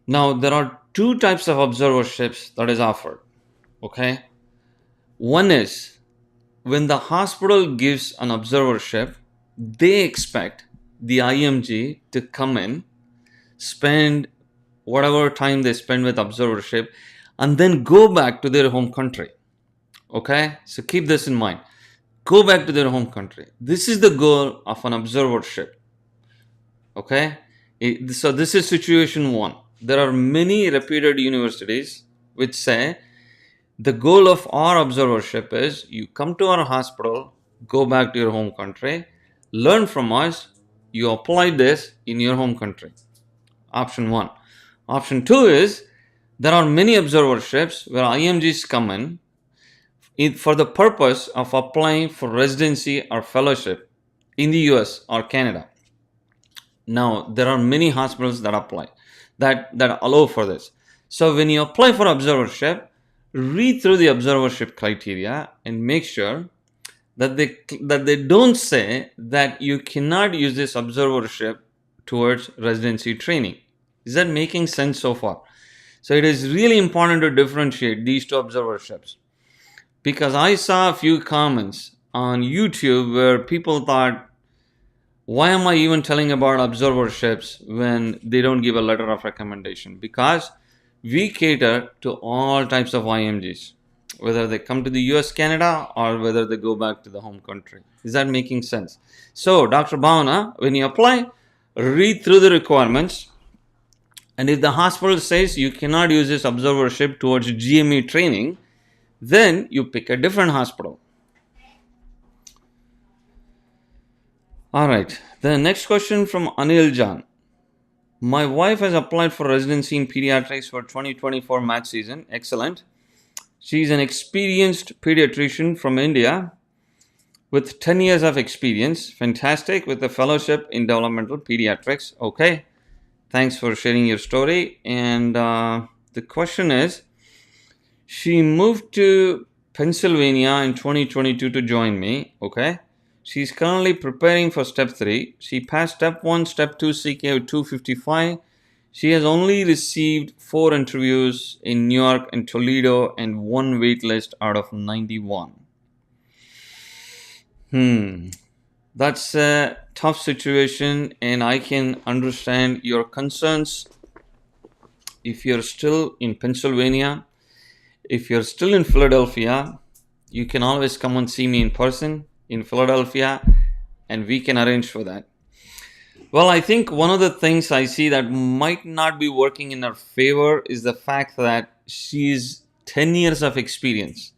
Now, there are two types of observerships that is offered. Okay, one is when the hospital gives an observership, they expect the IMG to come in, spend whatever time they spend with observership, and then go back to their home country. Okay, so keep this in mind. Go back to their home country. This is the goal of an observership. Okay, so this is situation one. There are many reputed universities which say the goal of our observership is you come to our hospital, go back to your home country, learn from us, you apply this in your home country. Option one. Option two is there are many observerships where IMGs come in for the purpose of applying for residency or fellowship in the US or Canada. Now, there are many hospitals that apply, that allow for this. So when you apply for observership, read through the observership criteria and make sure that they don't say that you cannot use this observership towards residency training. Is that making sense so far? So it is really important to differentiate these two observerships, because I saw a few comments on YouTube where people thought, why am I even telling about observerships when they don't give a letter of recommendation? Because we cater to all types of IMGs, whether they come to the US, Canada, or whether they go back to the home country. Is that making sense? So, Dr. Bhavana, when you apply, read through the requirements. And if the hospital says you cannot use this observership towards GME training, then you pick a different hospital. All right. The next question from Anil Jan. My wife has applied for residency in pediatrics for 2024 match season. Excellent. She's an experienced pediatrician from India with 10 years of experience. Fantastic. With a fellowship in developmental pediatrics. Okay. Thanks for sharing your story. And the question is, she moved to Pennsylvania in 2022 to join me. Okay. She's currently preparing for step 3. She passed step 1, step 2 CK with 255. She has only received 4 interviews in New York and Toledo and 1 waitlist out of 91. That's a tough situation, and I can understand your concerns. If you're still in Pennsylvania, if you're still in Philadelphia, you can always come and see me in person in Philadelphia, and we can arrange for that. Well, I think one of the things I see that might not be working in her favor is the fact that she's 10 years of experience.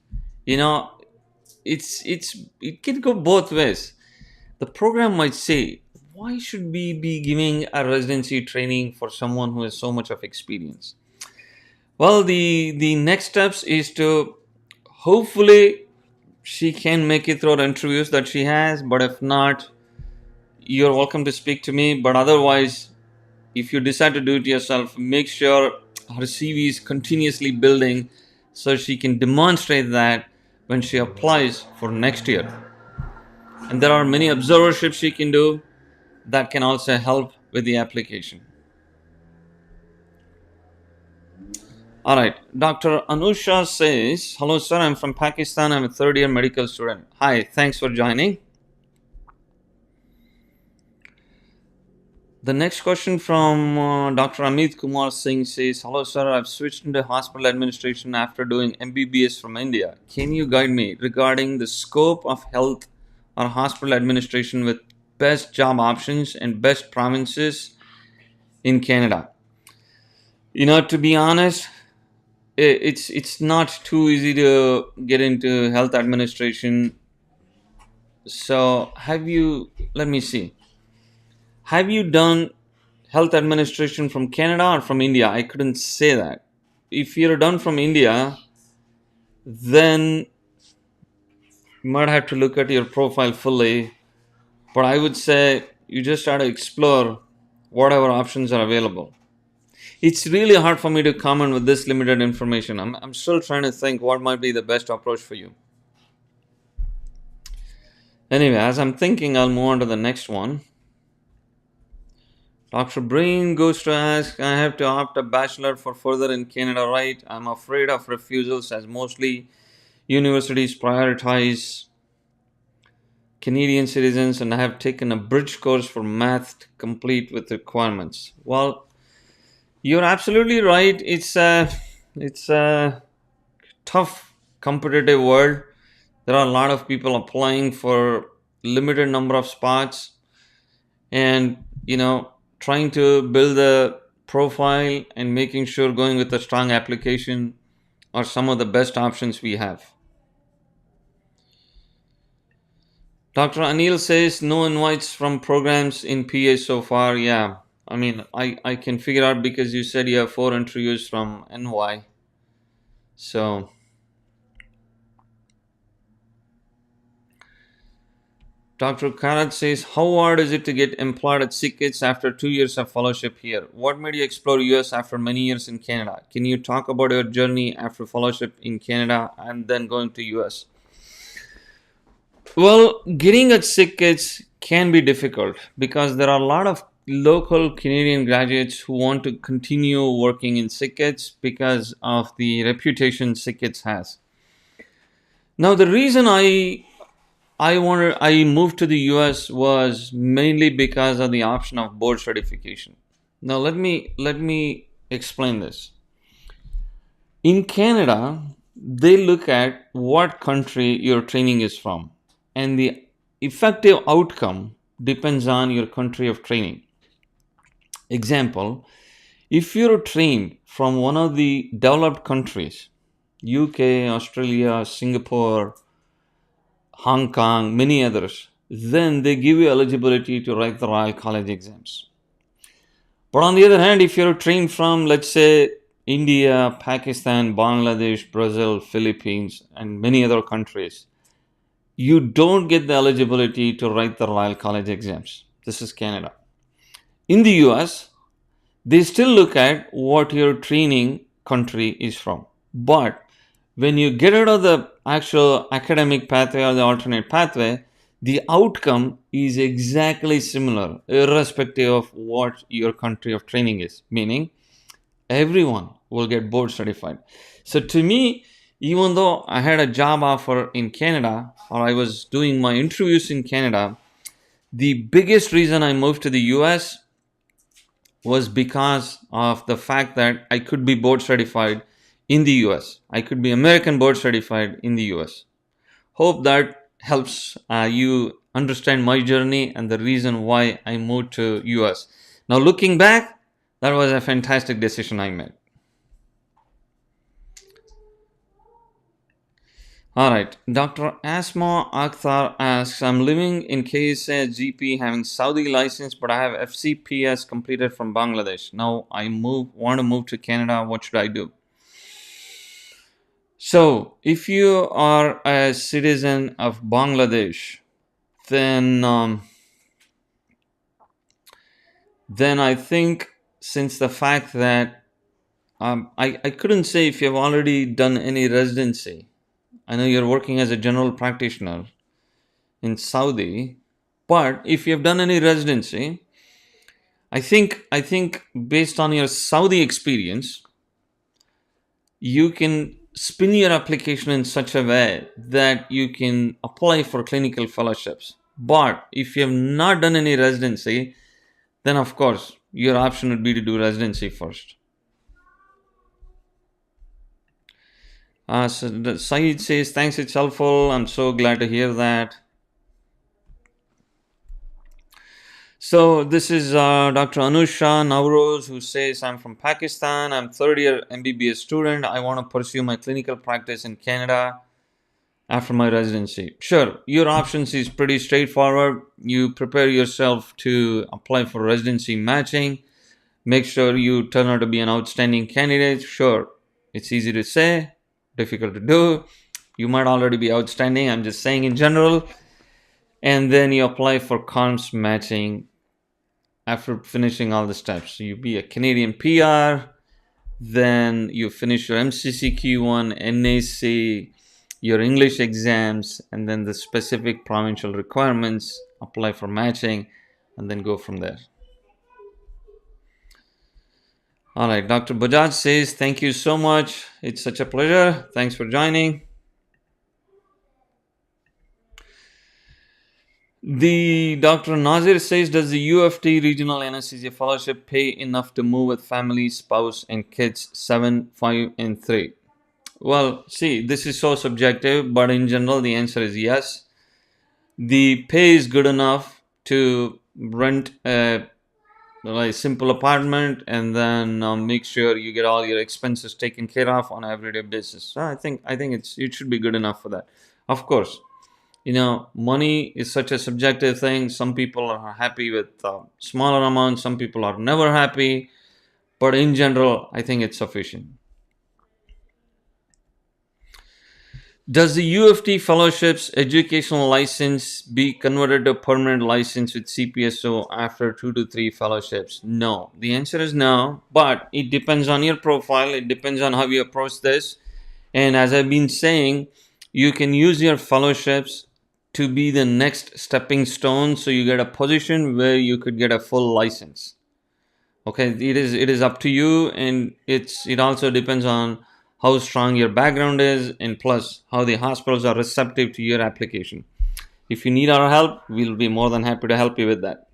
You know, it can go both ways. The program might say, why should we be giving a residency training for someone who has so much of experience? Well, the next steps is to hopefully she can make it through the interviews that she has, but if not, you're welcome to speak to me. But otherwise, if you decide to do it yourself, make sure her CV is continuously building so she can demonstrate that when she applies for next year. And there are many observerships she can do that can also help with the application. All right, Dr. Anusha says, hello sir, I'm from Pakistan. I'm a third year medical student. Hi, thanks for joining. The next question from Dr. Amit Kumar Singh says, hello sir, I've switched into hospital administration after doing MBBS from India. Can you guide me regarding the scope of health or hospital administration with best job options and best provinces in Canada? You know, to be honest, it's not too easy to get into health administration. So let me see, have you done health administration from Canada or from India? I couldn't say that. If you're done from India, then you might have to look at your profile fully, but I would say you just try to explore whatever options are available. It's really hard for me to comment with this limited information. I'm still trying to think what might be the best approach for you. Anyway, as I'm thinking, I'll move on to the next one. Dr. Brain goes to ask, I have to opt a bachelor for further in Canada, right? I'm afraid of refusals as mostly universities prioritize Canadian citizens, and I have taken a bridge course for math to complete with requirements. Well, you're absolutely right. It's a tough competitive world. There are a lot of people applying for limited number of spots, and trying to build a profile and making sure going with a strong application are some of the best options we have. Dr. Anil says no invites from programs in PA so far. Yeah, I mean, I can figure out because you said you have 4 interviews from NY. So Dr. Karat says, how hard is it to get employed at SickKids after 2 years of fellowship here? What made you explore US after many years in Canada? Can you talk about your journey after fellowship in Canada and then going to US? Well, getting at SickKids can be difficult because there are a lot of local Canadian graduates who want to continue working in SickKids because of the reputation SickKids has. Now, the reason I moved to the US was mainly because of the option of board certification. Now let me explain this. In Canada, they look at what country your training is from, and the effective outcome depends on your country of training. Example, if you're trained from one of the developed countries, UK, Australia, Singapore, Hong Kong, many others, then they give you eligibility to write the Royal College exams. But on the other hand, if you're trained from, let's say, India, Pakistan, Bangladesh, Brazil, Philippines, and many other countries, you don't get the eligibility to write the Royal College exams. This is Canada. In the US, they still look at what your training country is from. But when you get out of the actual academic pathway or the alternate pathway, the outcome is exactly similar, irrespective of what your country of training is. Meaning, everyone will get board certified. So to me, even though I had a job offer in Canada, or I was doing my interviews in Canada, the biggest reason I moved to the US was because of the fact that I could be board certified in the US. I could be American board certified in the US. Hope that helps you understand my journey and the reason why I moved to US. Now looking back, that was a fantastic decision I made. All right. Dr. Asma Akhtar asks, I'm living in KSA GP having Saudi license, but I have FCPS completed from Bangladesh. Now I want to move to Canada. What should I do? So, if you are a citizen of Bangladesh, then then I think since the fact that I couldn't say if you've already done any residency. I know you're working as a general practitioner in Saudi, but if you've done any residency, I think based on your Saudi experience, you can spin your application in such a way that you can apply for clinical fellowships. But if you have not done any residency, then of course your option would be to do residency first. So Saeed says, thanks, it's helpful. I'm so glad to hear that. So this is Dr. Anusha Navroz who says, I'm from Pakistan. I'm third year MBBS student. I want to pursue my clinical practice in Canada after my residency. Sure, your options is pretty straightforward. You prepare yourself to apply for residency matching. Make sure you turn out to be an outstanding candidate. Sure, it's easy to say, difficult to do. You might already be outstanding. I'm just saying in general. And then you apply for CaRMS matching after finishing all the steps. So you be a Canadian PR, then you finish your MCCQ1, NAC, your English exams, and then the specific provincial requirements, apply for matching, and then go from there. All right, Dr. Bajaj says, thank you so much. It's such a pleasure. Thanks for joining. The Dr. Nazir says, does the UFT Regional Anesthesia Fellowship pay enough to move with family, spouse, and kids 7, 5, and 3? Well, see, this is so subjective, but in general, the answer is yes. The pay is good enough to rent a simple apartment and then make sure you get all your expenses taken care of on an everyday basis. So I think it should be good enough for that. Of course, money is such a subjective thing. Some people are happy with smaller amounts. Some people are never happy. But in general, I think it's sufficient. Does the UFT Fellowship's educational license be converted to permanent license with CPSO after 2 to 3 fellowships? No. The answer is no, but it depends on your profile. It depends on how you approach this. And as I've been saying, you can use your fellowships to be the next stepping stone, so you get a position where you could get a full license. Okay, it is up to you, and it also depends on how strong your background is, and plus how the hospitals are receptive to your application. If you need our help, we'll be more than happy to help you with that.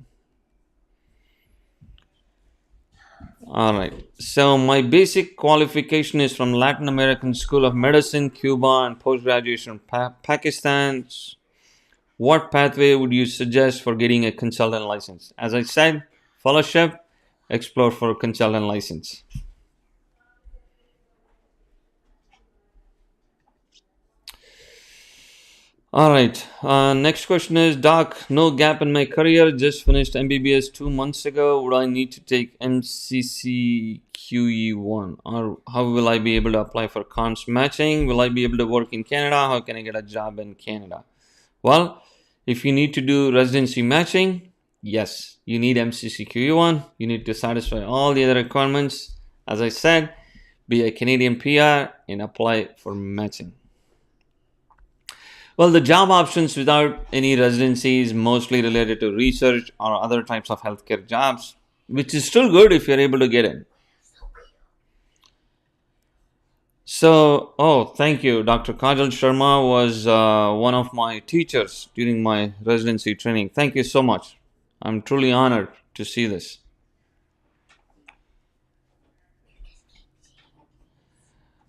All right. So my basic qualification is from Latin American School of Medicine, Cuba, and post-graduation Pakistan. What pathway would you suggest for getting a consultant license? As I said, fellowship, explore for consultant license. All right. Next question is, Doc, no gap in my career. Just finished MBBS 2 months ago. Would I need to take MCCQE1? Or how will I be able to apply for CARMS matching? Will I be able to work in Canada? How can I get a job in Canada? Well, if you need to do residency matching, yes, you need MCCQE1. You need to satisfy all the other requirements. As I said, be a Canadian PR and apply for matching. Well, the job options without any residency is mostly related to research or other types of healthcare jobs, which is still good if you're able to get in. So, oh, thank you. Dr. Kajal Sharma was one of my teachers during my residency training. Thank you so much. I'm truly honored to see this.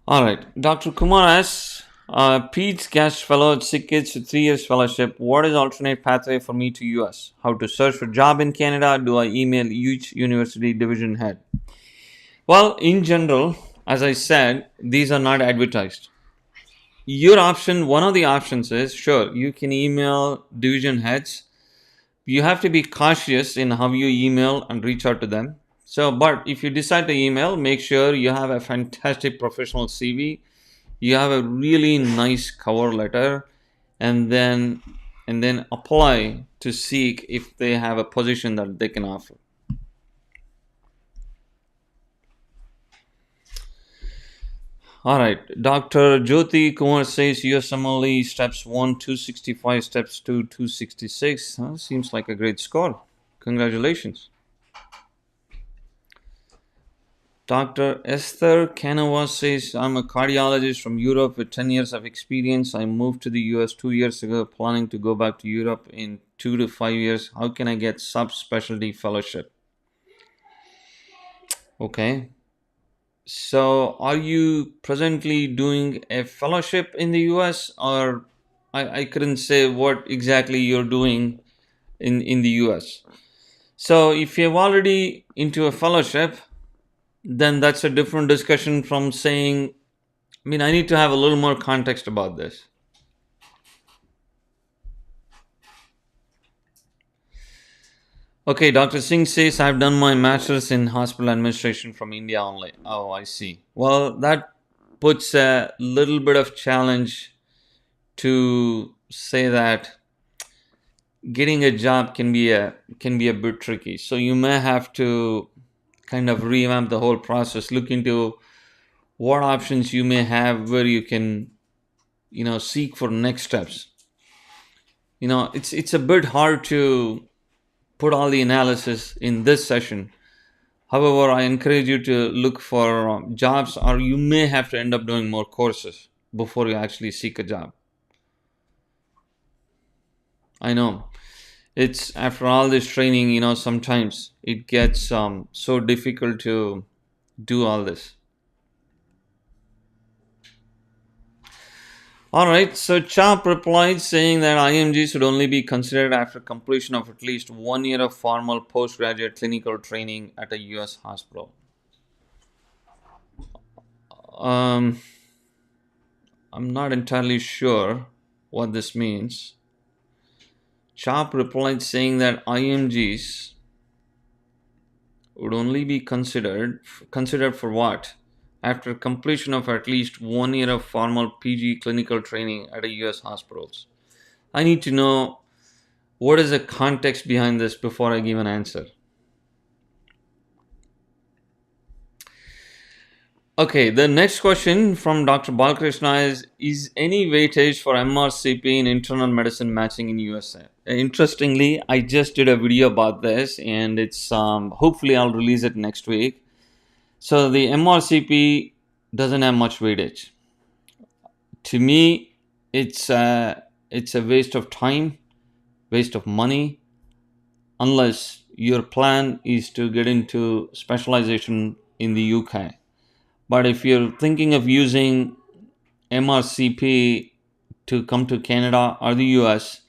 All right. Dr. Kumar S., PEDS guest fellow at Sick Kids with 3 years fellowship. What is alternate pathway for me to US? How to search for job in Canada? Do I email each university division head? Well, in general, as I said, these are not advertised. Your option, one of the options is sure, you can email division heads. You have to be cautious in how you email and reach out to them. So, but if you decide to email, make sure you have a fantastic professional CV, you have a really nice cover letter, and then apply to seek if they have a position that they can offer. All right, Dr. Jyoti Kumar says USMLE steps 1 265, steps 2 266. Seems like a great score. Congratulations. Dr. Esther Canova says, I'm a cardiologist from Europe with 10 years of experience. I moved to the US 2 years ago, planning to go back to Europe in 2 to 5 years. How can I get subspecialty fellowship? Okay. So, are you presently doing a fellowship in the US, or I couldn't say what exactly you're doing in the US? So, if you're already into a fellowship, then that's a different discussion from saying, I mean, I need to have a little more context about this. Okay, Dr. Singh says, I've done my master's in hospital administration from India only. Oh, I see. Well, that puts a little bit of challenge to say that getting a job can be a bit tricky. So you may have to kind of revamp the whole process, look into what options you may have where you can, seek for next steps. It's a bit hard to put all the analysis in this session. However, I encourage you to look for jobs, or you may have to end up doing more courses before you actually seek a job. I know. It's after all this training, sometimes it gets so difficult to do all this. All right, so Chop replied saying that IMG should only be considered after completion of at least 1 year of formal postgraduate clinical training at a US hospital. Um, I'm not entirely sure what this means. Chop replied saying that IMGs would only be considered for what? After completion of at least 1 year of formal PG clinical training at a US hospitals. I need to know what is the context behind this before I give an answer. Okay, the next question from Dr. Balkrishna is any weightage for MRCP in internal medicine matching in USA? Interestingly, I just did a video about this, and it's hopefully I'll release it next week. So the MRCP doesn't have much weightage. To me, it's a waste of time, waste of money, unless your plan is to get into specialization in the UK. But if you're thinking of using MRCP to come to Canada or the US,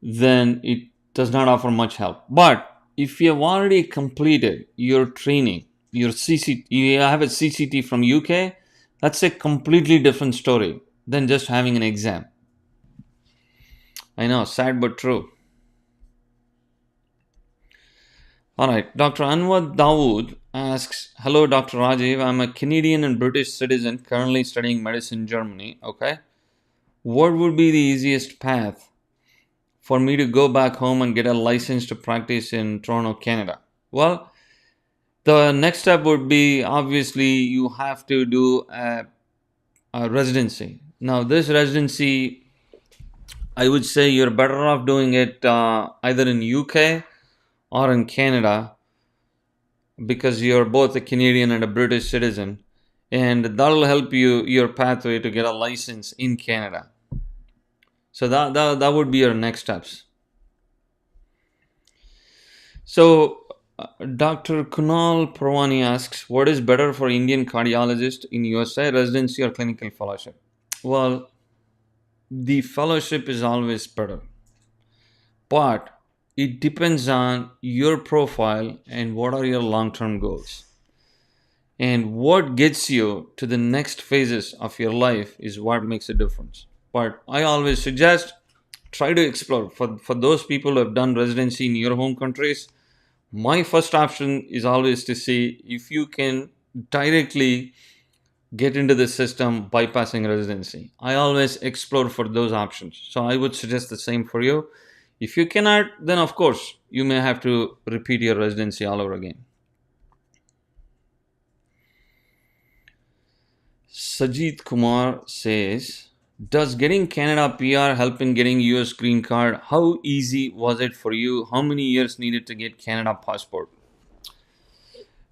then it does not offer much help. But if you have already completed your training, you have a CCT from UK, that's a completely different story than just having an exam. I know, sad but true. All right, Dr. Anwar Dawood asks, hello, Dr. Rajiv. I'm a Canadian and British citizen currently studying medicine in Germany. Okay. What would be the easiest path for me to go back home and get a license to practice in Toronto, Canada? Well, the next step would be obviously you have to do a residency. Now, this residency I would say you're better off doing it either in UK or in Canada, because you're both a Canadian and a British citizen, and that'll help you your pathway to get a license in Canada. So that would be your next steps. So Dr. Kunal Purwani asks, what is better for Indian cardiologist in USA, residency or clinical fellowship? Well, the fellowship is always better, but it depends on your profile and what are your long-term goals. And what gets you to the next phases of your life is what makes a difference. But I always suggest try to explore. For those people who have done residency in your home countries, my first option is always to see if you can directly get into the system bypassing residency. I always explore for those options. So I would suggest the same for you. If you cannot, then of course you may have to repeat your residency all over again. Sajid Kumar says, does getting Canada PR help in getting US green card? How easy was it for you? How many years needed to get Canada passport?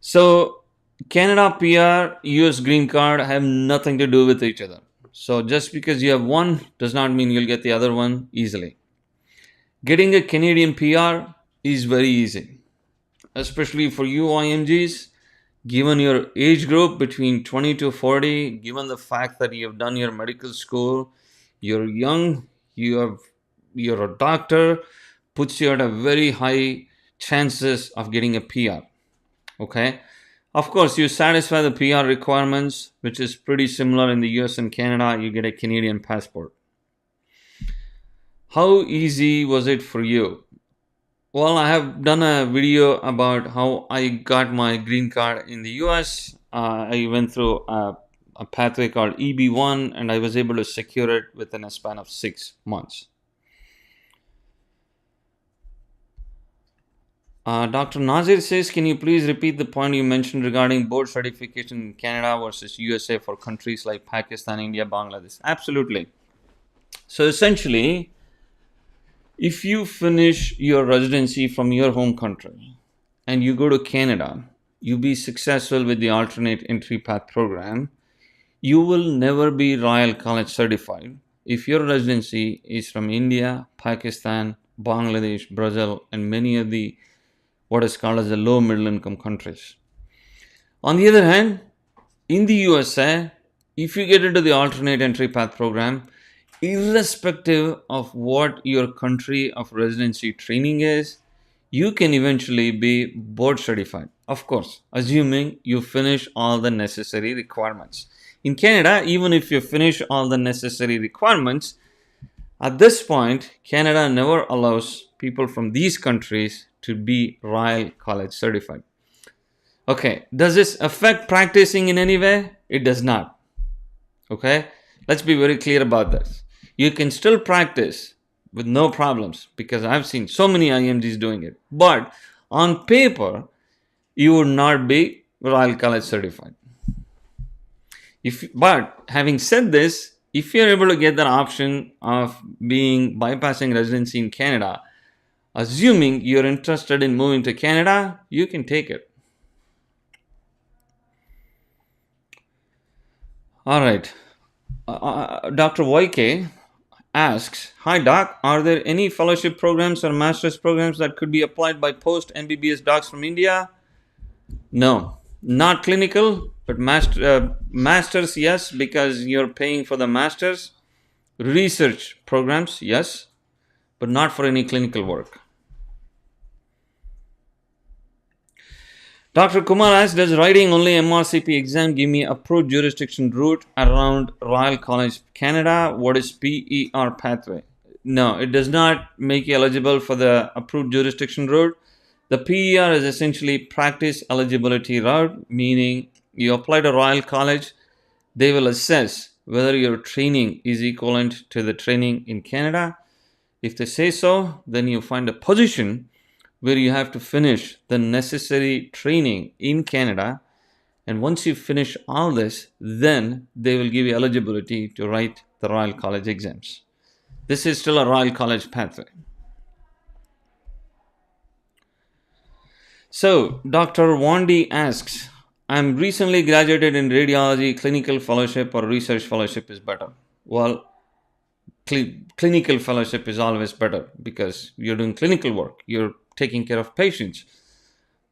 So Canada PR, US green card have nothing to do with each other. So just because you have one does not mean you'll get the other one easily. Getting a Canadian PR is very easy, especially for you IMGs. Given your age group between 20 to 40, given the fact that you have done your medical school, you're young, you're a doctor, puts you at a very high chances of getting a PR. Okay. Of course, you satisfy the PR requirements, which is pretty similar in the US and Canada, you get a Canadian passport. How easy was it for you? Well, I have done a video about how I got my green card in the US. I went through a pathway called EB1 and I was able to secure it within a span of 6 months. Dr. Nazir says, can you please repeat the point you mentioned regarding board certification in Canada versus USA for countries like Pakistan, India, Bangladesh? Absolutely. So essentially, if you finish your residency from your home country and you go to Canada, you be successful with the alternate entry path program, you will never be Royal College certified if your residency is from India, Pakistan, Bangladesh, Brazil, and many of the what is called as the low middle income countries. On the other hand, in the USA, if you get into the alternate entry path program, irrespective of what your country of residency training is, you can eventually be board certified. Of course, assuming you finish all the necessary requirements. In Canada, even if you finish all the necessary requirements, at this point, Canada never allows people from these countries to be Royal College certified. Okay, does this affect practicing in any way? It does not. Okay, let's be very clear about this. You can still practice with no problems because I've seen so many IMGs doing it. But on paper, you would not be Royal College certified. But having said this, if you're able to get that option of being bypassing residency in Canada, assuming you're interested in moving to Canada, you can take it. All right. Dr. YK asks, hi doc, are there any fellowship programs or master's programs that could be applied by post MBBS docs from India? No, not clinical, but masters, yes, because you're paying for the masters. Research programs, yes, but not for any clinical work. Dr. Kumar asks, does writing only MRCP exam give me approved jurisdiction route around Royal College Canada? What is PER pathway? No, it does not make you eligible for the approved jurisdiction route. The PER is essentially practice eligibility route, meaning you apply to Royal College, they will assess whether your training is equivalent to the training in Canada. If they say so, then you find a position where you have to finish the necessary training in Canada. And once you finish all this, then they will give you eligibility to write the Royal College exams. This is still a Royal College pathway. So, Dr. Wandi asks, I'm recently graduated in radiology, clinical fellowship or research fellowship is better. Well, clinical fellowship is always better because you're doing clinical work, you're taking care of patients.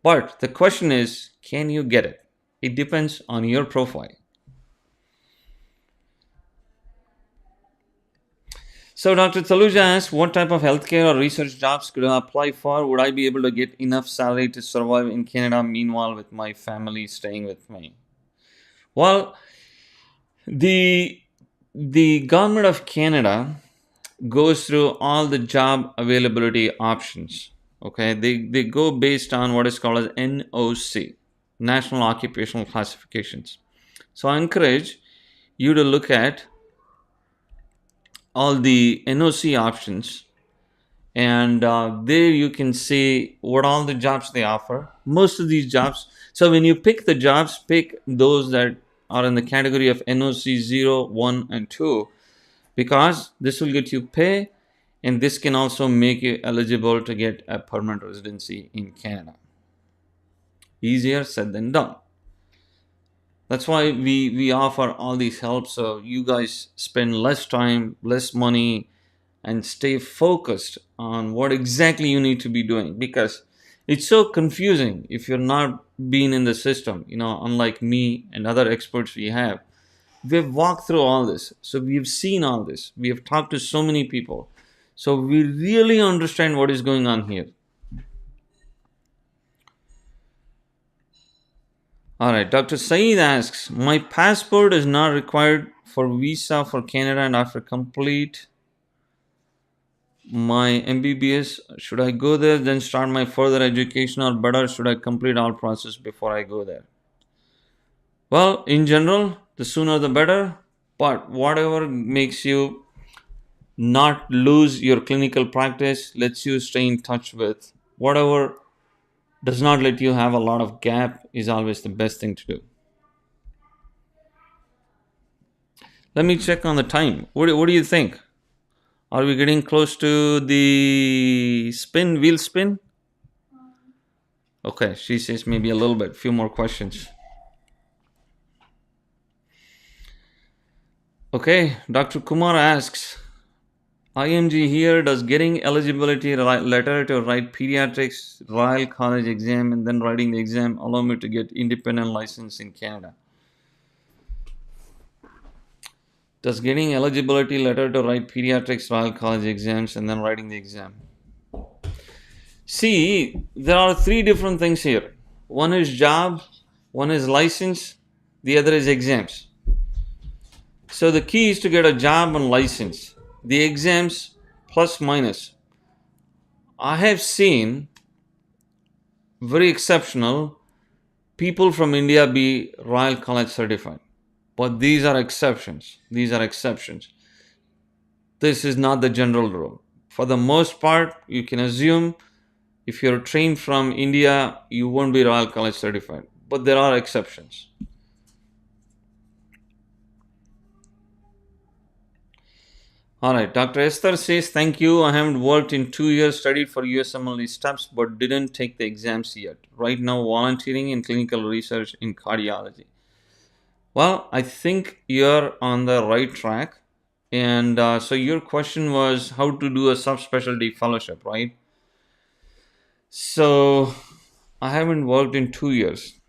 But the question is, can you get it? It depends on your profile. So Dr. Taluja asks, what type of healthcare or research jobs could I apply for? Would I be able to get enough salary to survive in Canada, meanwhile with my family staying with me? Well, the government of Canada goes through all the job availability options. Okay, they go based on what is called as NOC, National Occupational Classifications. So I encourage you to look at all the NOC options, and there you can see what all the jobs they offer. Most of these jobs. So when you pick the jobs, pick those that are in the category of NOC 0, 1, and 2, because this will get you pay, and this can also make you eligible to get a permanent residency in Canada. Easier said than done. That's why we offer all these help, so you guys spend less time, less money, and stay focused on what exactly you need to be doing, because it's so confusing if you're not being in the system. Unlike me and other experts we've walked through all this, so we've seen all this, we have talked to so many people, so we really understand what is going on here. All right, Dr. Saeed asks, my passport is not required for visa for Canada, and after complete my MBBS, should I go there then start my further education, or better should I complete all process before I go there? Well, in general, the sooner the better, but whatever makes you not lose your clinical practice, lets you stay in touch with whatever does not let you have a lot of gap, is always the best thing to do. Let me check on the time. What do you think? Are we getting close to the wheel spin? Okay, she says maybe a little bit, few more questions. Okay, Dr. Kumar asks, IMG here, does getting eligibility letter to write pediatrics Royal College exam and then writing the exam allow me to get independent license in Canada? Does getting eligibility letter to write pediatrics Royal College exams and then writing the exam? See, there are three different things here. One is job, one is license, the other is exams. So the key is to get a job and license. The exams, plus minus. I have seen very exceptional people from India be Royal College certified. But these are exceptions. These are exceptions. This is not the general rule. For the most part, you can assume if you're trained from India, you won't be Royal College certified. But there are exceptions. Alright, Dr. Esther says, thank you. I haven't worked in 2 years, studied for USMLE steps, but didn't take the exams yet. Right now, volunteering in clinical research in cardiology. Well, I think you're on the right track. And so your question was how to do a subspecialty fellowship, right? So I haven't worked in 2 years.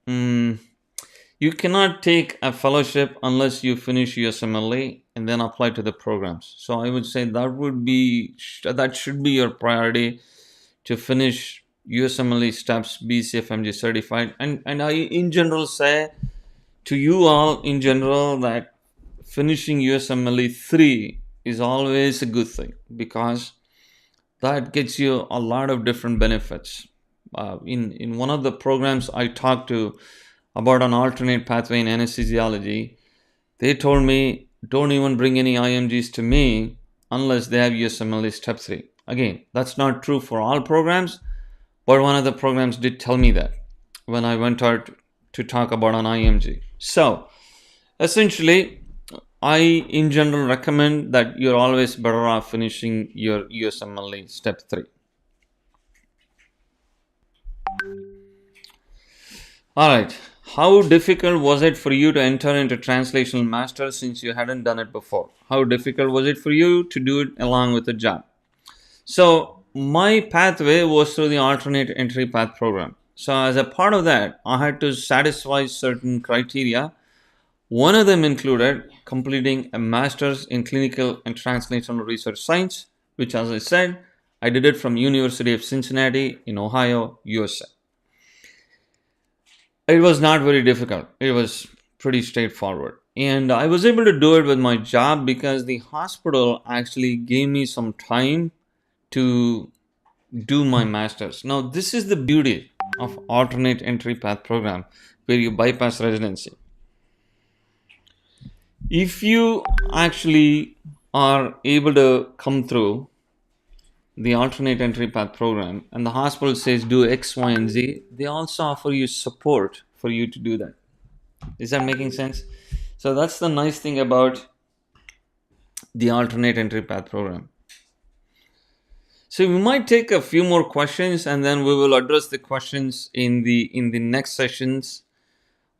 You cannot take a fellowship unless you finish USMLE and then apply to the programs. So I would say that should be your priority, to finish USMLE steps, be CFMG certified. And I in general say to you all in general that finishing USMLE 3 is always a good thing, because that gets you a lot of different benefits. In one of the programs I talked to about an alternate pathway in anesthesiology, they told me, don't even bring any IMGs to me unless they have USMLE step 3. Again, that's not true for all programs, but one of the programs did tell me that when I went out to talk about an IMG. So essentially, I in general recommend that you're always better off finishing your USMLE step 3. Alright, how difficult was it for you to enter into translational masters since you hadn't done it before? How difficult was it for you to do it along with a job? So, my pathway was through the alternate entry path program. So, as a part of that, I had to satisfy certain criteria. One of them included completing a master's in clinical and translational research science, which, as I said, I did it from University of Cincinnati in Ohio, USA. It was not very difficult. It was pretty straightforward. And I was able to do it with my job because the hospital actually gave me some time to do my master's. Now, this is the beauty of alternate entry path program where you bypass residency. If you actually are able to come through the alternate entry path program and the hospital says do X, Y, and Z, they also offer you support for you to do that. Is that making sense? So that's the nice thing about the alternate entry path program. So we might take a few more questions and then we will address the questions in the next sessions.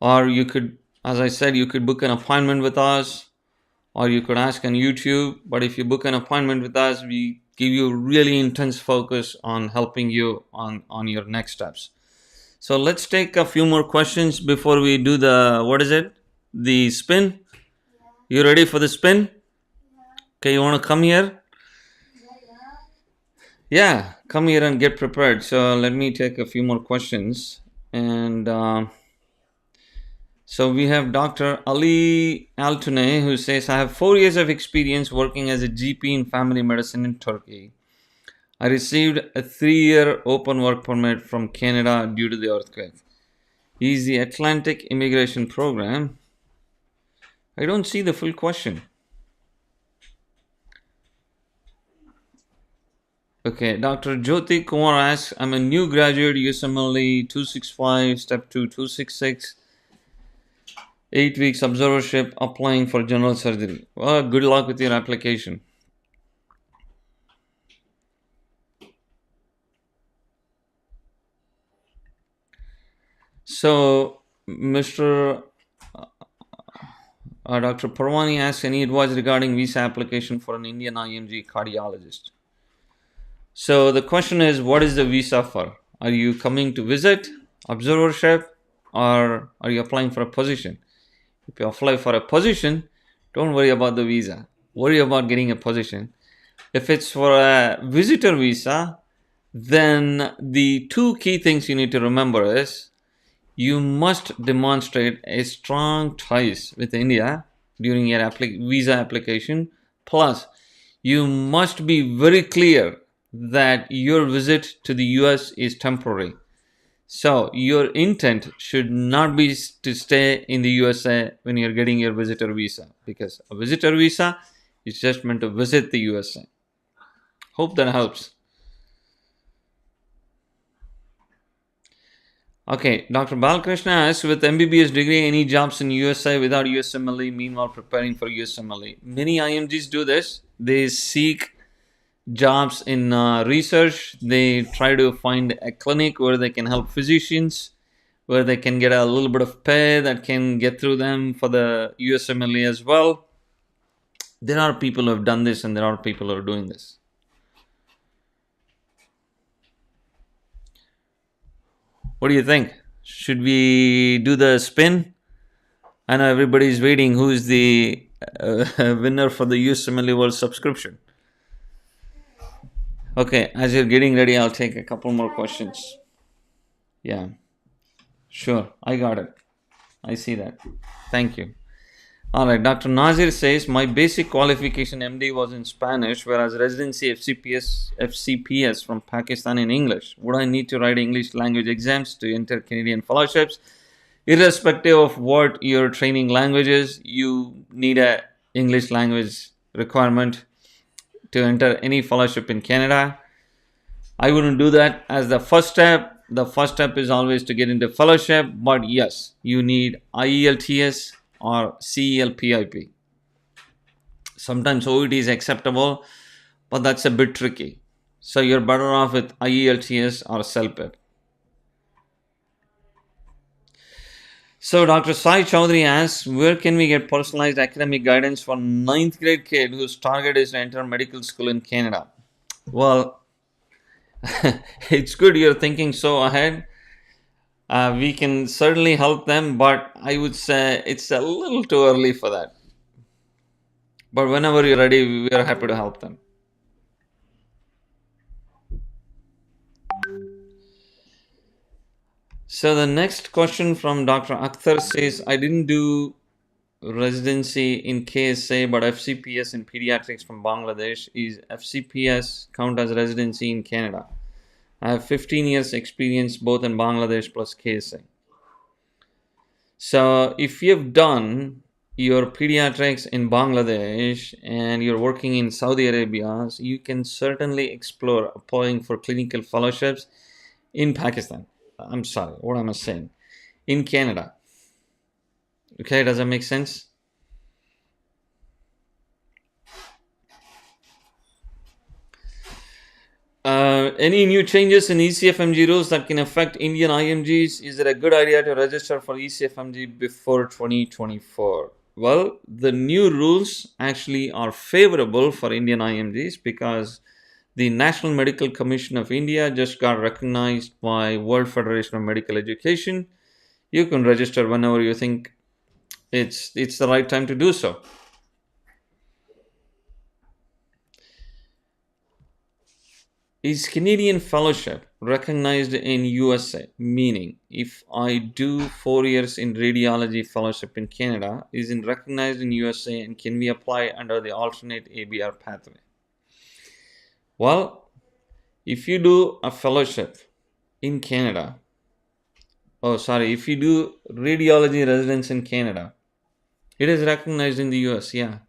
Or you could, as I said, you could book an appointment with us, or you could ask on YouTube. But if you book an appointment with us, we give you really intense focus on helping you on your next steps. So let's take a few more questions before we do the spin. You ready for the spin? Okay, you want to come here? Yeah, come here and get prepared. So let me take a few more questions. And so we have Dr. Ali Altune who says, I have 4 years of experience working as a GP in family medicine in Turkey. I received a 3-year open work permit from Canada due to the earthquake. Is the Atlantic immigration program? I don't see the full question. Okay, Dr. Jyoti Kumar asks, I'm a new graduate, USMLE 265, step 2, 266, 8 weeks observership, applying for general surgery. Well, good luck with your application. So, Mr. Dr. Parwani asks, any advice regarding visa application for an Indian IMG cardiologist? So the question is, what is the visa for? Are you coming to visit, observership, or are you applying for a position? If you apply for a position, don't worry about the visa. Worry about getting a position. If it's for a visitor visa, then the 2 key things you need to remember is you must demonstrate a strong ties with India during your visa application. Plus, you must be very clear that your visit to the US is temporary. So your intent should not be to stay in the USA when you're getting your visitor visa, because a visitor visa is just meant to visit the USA. Hope that helps. Okay, Dr. Balkrishna asks, with MBBS degree, any jobs in USA without USMLE, meanwhile preparing for USMLE? Many IMGs do this. They seek jobs in research. They try to find a clinic where they can help physicians, where they can get a little bit of pay that can get through them for the USMLE as well. There are people who have done this and there are people who are doing this. What do you think? Should we do the spin? I know everybody's waiting. Who is the winner for the USMLE World subscription? Okay, as you're getting ready, I'll take a couple more questions. Yeah, sure, I got it. I see that. Thank you. All right, Dr. Nazir says, my basic qualification MD was in Spanish, whereas residency FCPS from Pakistan in English. Would I need to write English language exams to enter Canadian fellowships? Irrespective of what your training language is, you need a English language requirement to enter any fellowship in Canada. I wouldn't do that as the first step. The first step is always to get into fellowship, but yes, you need IELTS or CELPIP. Sometimes OET is acceptable, but that's a bit tricky. So you're better off with IELTS or CELPIP. So Dr. Sai Chaudhary asks, where can we get personalized academic guidance for ninth grade kid whose target is to enter medical school in Canada? Well, it's good you're thinking so ahead. We can certainly help them, but I would say it's a little too early for that. But whenever you're ready, we are happy to help them. So the next question from Dr. Akhtar says, I didn't do residency in KSA but FCPS in pediatrics from Bangladesh. Is FCPS count as residency in Canada? I have 15 years experience both in Bangladesh plus KSA. So if you've done your pediatrics in Bangladesh and you're working in Saudi Arabia, so you can certainly explore applying for clinical fellowships in Pakistan. I'm sorry, what am I saying? In Canada. Okay, does that make sense? Any new changes in ECFMG rules that can affect Indian IMGs? Is it a good idea to register for ECFMG before 2024? Well, the new rules actually are favorable for Indian IMGs because the National Medical Commission of India just got recognized by World Federation of Medical Education. You can register whenever you think it's the right time to do so. Is Canadian fellowship recognized in USA? Meaning, if I do 4 years in radiology fellowship in Canada, is it recognized in USA and can we apply under the alternate ABR pathway? Well, if you do a fellowship in Canada, if you do radiology residence in Canada, it is recognized in the US, yeah.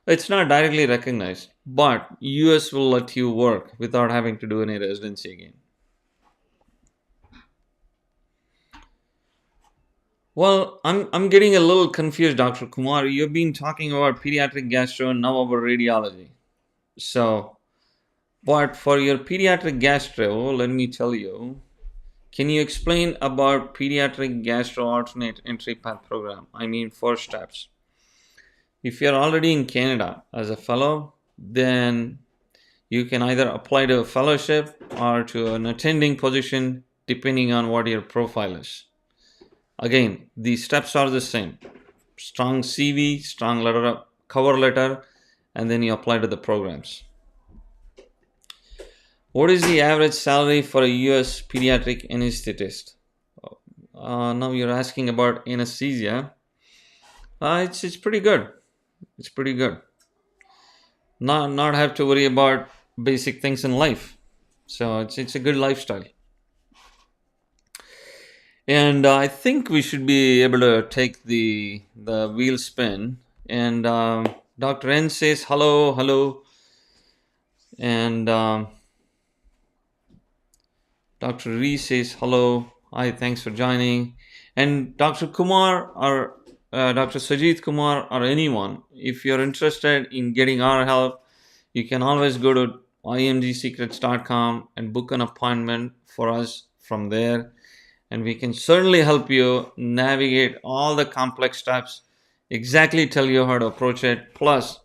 It's not directly recognized, but US will let you work without having to do any residency again. Well, I'm getting a little confused, Dr. Kumar. You've been talking about pediatric gastro and now about radiology. So, but for your pediatric gastro, let me tell you, can you explain about pediatric gastro alternate entry path program? I mean, 4 steps. If you're already in Canada as a fellow, then you can either apply to a fellowship or to an attending position depending on what your profile is. Again, the steps are the same. Strong CV, strong cover letter, and then you apply to the programs. What is the average salary for a US pediatric anesthetist? Now you're asking about anesthesia. It's pretty good. It's pretty good. Not have to worry about basic things in life. So it's a good lifestyle. And I think we should be able to take the wheel spin. And Dr. N says hello. And Dr. Ree says hello. Hi, thanks for joining. And Dr. Kumar or Dr. Sajid Kumar or anyone, if you're interested in getting our help, you can always go to imgsecrets.com and book an appointment for us from there. And we can certainly help you navigate all the complex steps, exactly tell you how to approach it. Plus,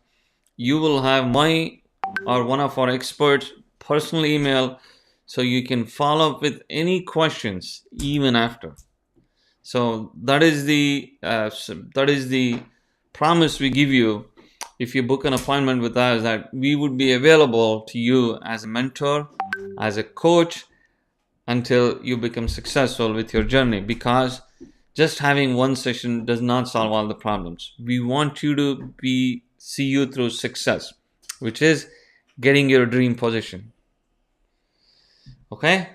you will have my or one of our experts' personal email so you can follow up with any questions even after. So that is the promise we give you if you book an appointment with us, that we would be available to you as a mentor, as a coach, until you become successful with your journey, because just having one session does not solve all the problems. We want you to see you through success, which is getting your dream position. Okay?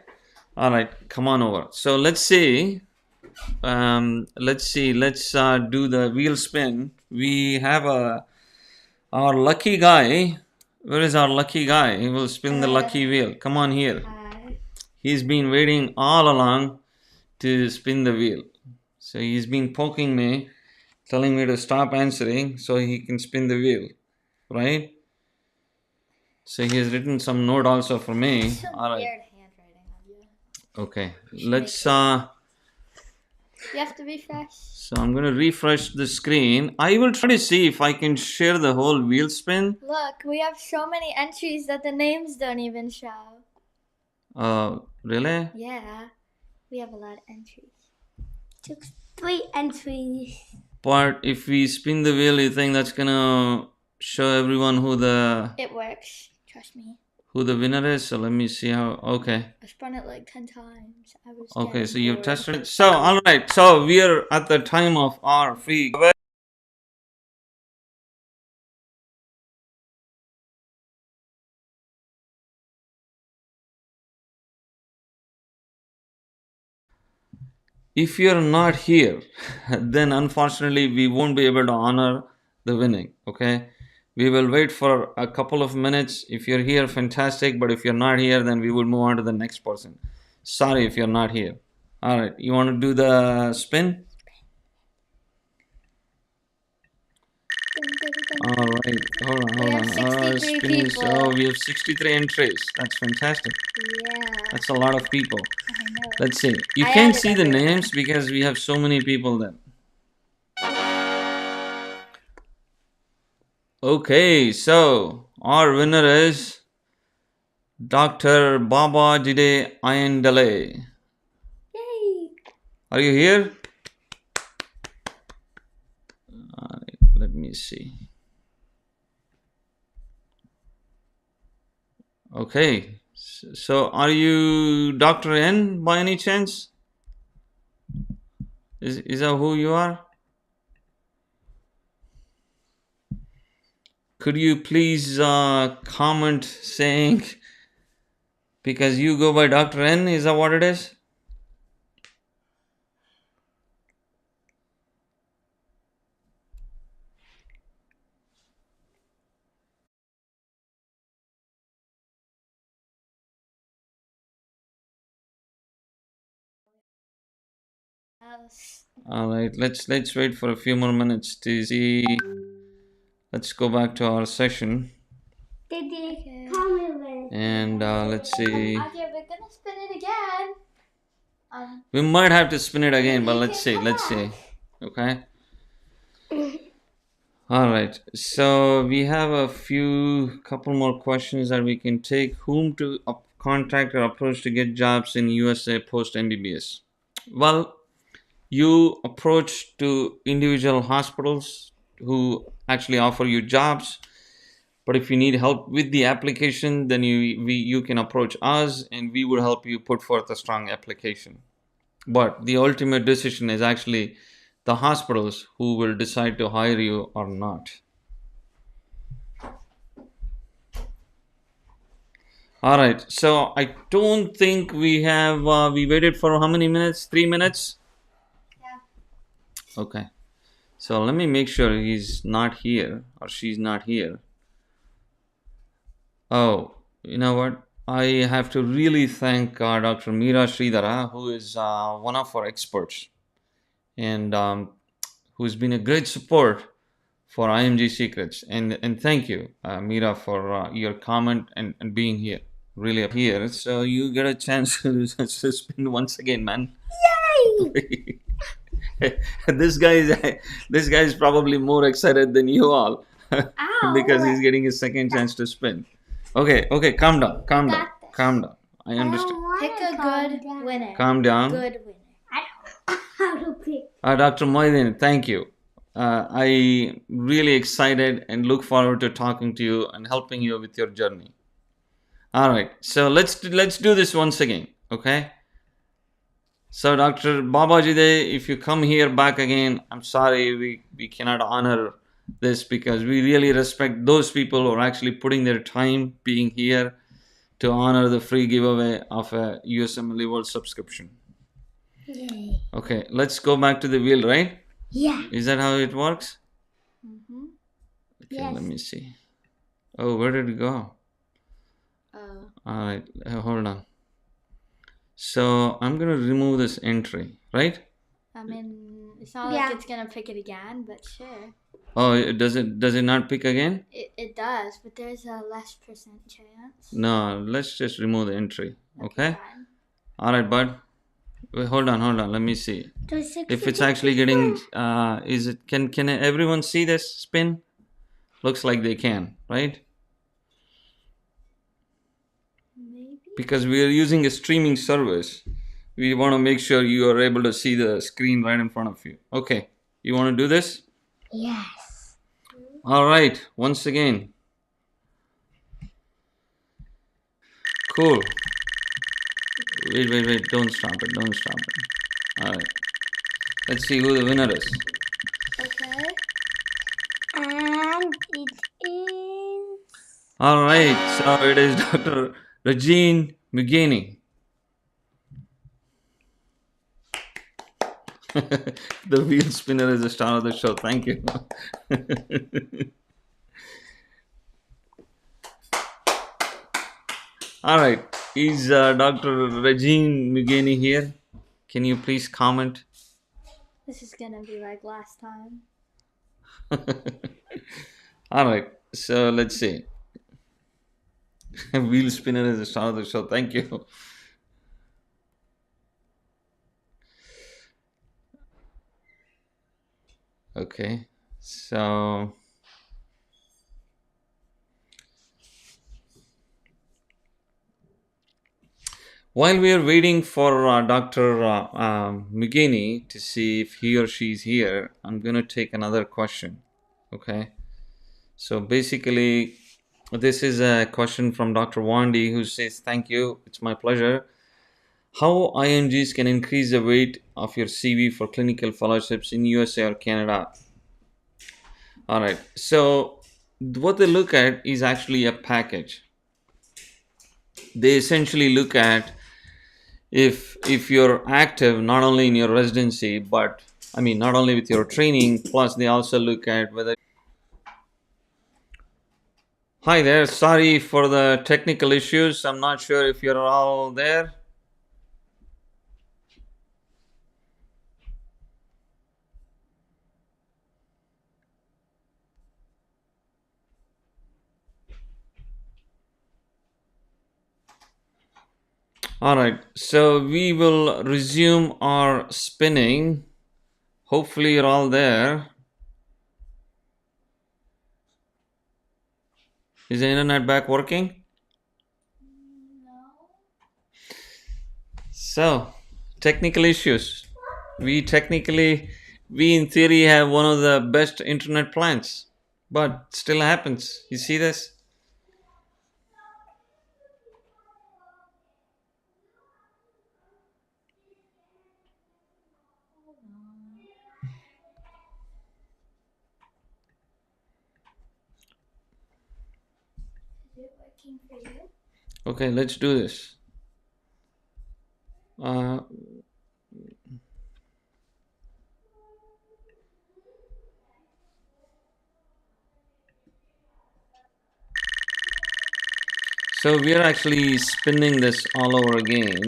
All right, come on over. So let's see. Let's do the wheel spin. We have our lucky guy. Where is our lucky guy? He will spin the lucky wheel. Come on here. He's been waiting all along to spin the wheel. So he's been poking me, telling me to stop answering so he can spin the wheel. right? So he has written some note also for me. Some All right. weird handwriting on you. Okay. should Let's make You have to refresh. so I'm going to refresh the screen. I will try to see if I can share the whole wheel spin. Look, we have so many entries that the names don't even show. Really? Yeah, we have a lot of entries. Took 3 entries. But if we spin the wheel, you think that's gonna show everyone It works. Trust me. who the winner is? So let me see how. Okay. I spun it like 10 times. I was Okay. So getting you've bored. tested it. So all right. So we are at the time of our free. If you're not here, then unfortunately we won't be able to honor the winning. Okay. We will wait for a couple of minutes. If you're here, fantastic. But if you're not here, then we will move on to the next person. Sorry if you're not here. All right. You want to do the spin? All right. Hold on. We have 63 people. Oh, we have 63 entries. That's fantastic. Yeah. That's a lot of people. I know. Let's see. You I can't added see the everyone. names because we have so many people then. Okay, so our winner is Dr. Baba Jide Ayandale. Yay! Are you here? Let me see. Okay, so are you Dr. N by any chance? Is that who you are? Could you please comment saying, because you go by Dr. N, is that what it is? All right, let's wait for a few more minutes to see. Let's go back to our session. Okay. And let's see. Okay, we're gonna spin it again. We might have to spin it again, but let's see. Let's see. Okay. All right. So we have a couple more questions that we can take. Whom to contact or approach to get jobs in USA post MBBS? Well, you approach to individual hospitals who actually offer you jobs. But if you need help with the application, then you can approach us and we will help you put forth a strong application. But the ultimate decision is actually the hospitals who will decide to hire you or not. All right. So I don't think we have. We waited for how many minutes? 3 minutes. Yeah. Okay. So let me make sure he's not here or she's not here. Oh, you know what? I have to really thank Dr. Meera Sridhara, who is one of our experts and who's been a great support for IMG Secrets. And thank you, Meera, for your comment and being here. Really here. So you get a chance to spin once again, man. Yay! this guy is probably more excited than you all because he's getting his second chance to spin. Okay, calm down. I understand. Pick a good winner. Calm down. Good winner. I don't know how to pick. Dr. Moidin, thank you. I really excited and look forward to talking to you and helping you with your journey. All right, so let's do this once again, okay? So Dr. Babajide, if you come here back again, I'm sorry we cannot honor this because we really respect those people who are actually putting their time being here to honor the free giveaway of a USMLE World subscription. Yay. Okay, let's go back to the wheel, right? Yeah. Is that how it works? Mm-hmm. Okay, Yes. let me see. Oh, where did it go? Oh. All right, hold on. So I'm going to remove this entry, right? I mean, it's not Yeah. like it's gonna pick it again, but sure. Oh, does it not pick again? It does, but there's a less percent chance. No, let's just remove the entry. Okay. Fine. All right, bud. Wait, hold on. Let me see. There's If it's 62%. actually getting, is it? Can everyone see this spin? Looks like they can, right? Maybe. Because we are using a streaming service, we want to make sure you are able to see the screen right in front of you. Okay, you want to do this? Yes. All right. Once again. Cool. Wait. Don't stop it. All right. Let's see who the winner is. Okay. And it is. All right. So it is Dr. Regine Mugeni. The wheel spinner is the star of the show. Thank you. All right. Is Dr. Regine Mugeni here? Can you please comment? This is gonna be like last time. All right. So let's see. Wheel spinner is the star of the show. Thank you. Okay. So while we are waiting for Dr. Mugeni to see if he or she is here, I'm going to take another question. Okay. So basically, this is a question from Dr. Wandi who says, "Thank you. It's my pleasure. How IMGs can increase the weight of your CV for clinical fellowships in USA or Canada?" All right. So what they look at is actually a package. They essentially look at if you're active not only in your residency, but I mean not only with your training, plus they also look at whether. Hi there, sorry for the technical issues. I'm not sure if you're all there. All right, so we will resume our spinning. Hopefully you're all there. Is the internet back working? No. So, technical issues. We in theory have one of the best internet plans, but still happens. You see this? Is it working for you? Okay, let's do this. So we are actually spinning this all over again.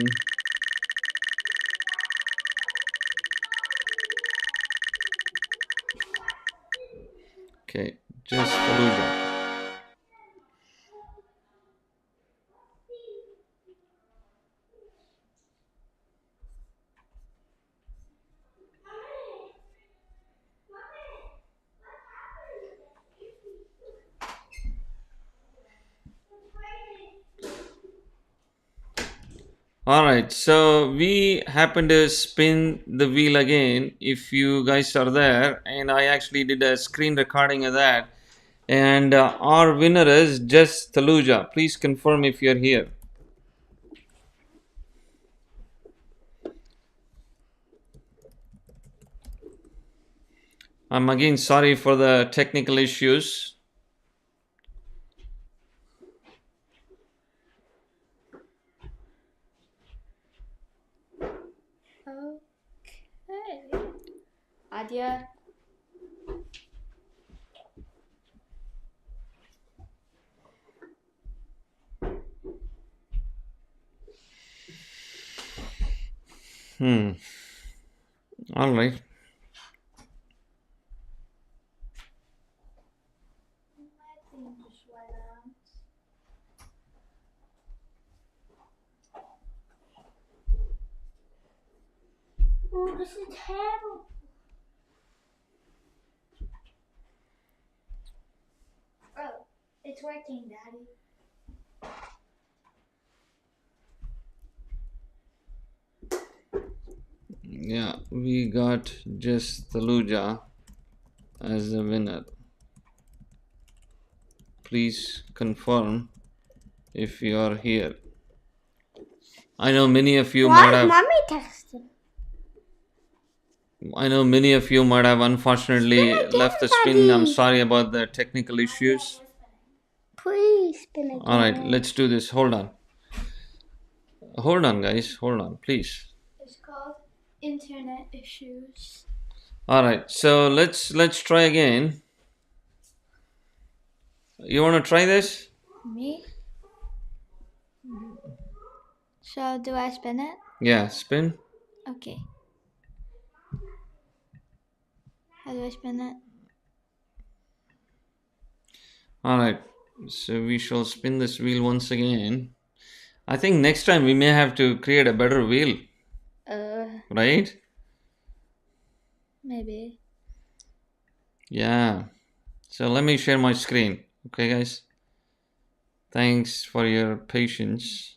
Okay, just Fallujah. Alright, so we happen to spin the wheel again if you guys are there, and I actually did a screen recording of that. And our winner is Jess Taluja. Please confirm if you're here. I'm again sorry for the technical issues. Okay. Adia. All right. Oh, this is terrible. Oh, it's working, Daddy. Yeah, we got just Taluja as the winner. Please confirm if you are here. I know many of you Why might is have. Mommy texting? I know many of you might have unfortunately Spin again, left the spin. I'm Daddy. sorry about the technical issues. Please spin again. All right, let's do this. Hold on. Hold on, guys. Hold on, please. It's called internet issues. All right, so let's try again. You want to try this? Me? So, do I spin it? Yeah, spin. Okay. How do I spin it? All right, so we shall spin this wheel once again. I think next time we may have to create a better wheel, right? Maybe. Yeah. So let me share my screen. Okay, guys. Thanks for your patience.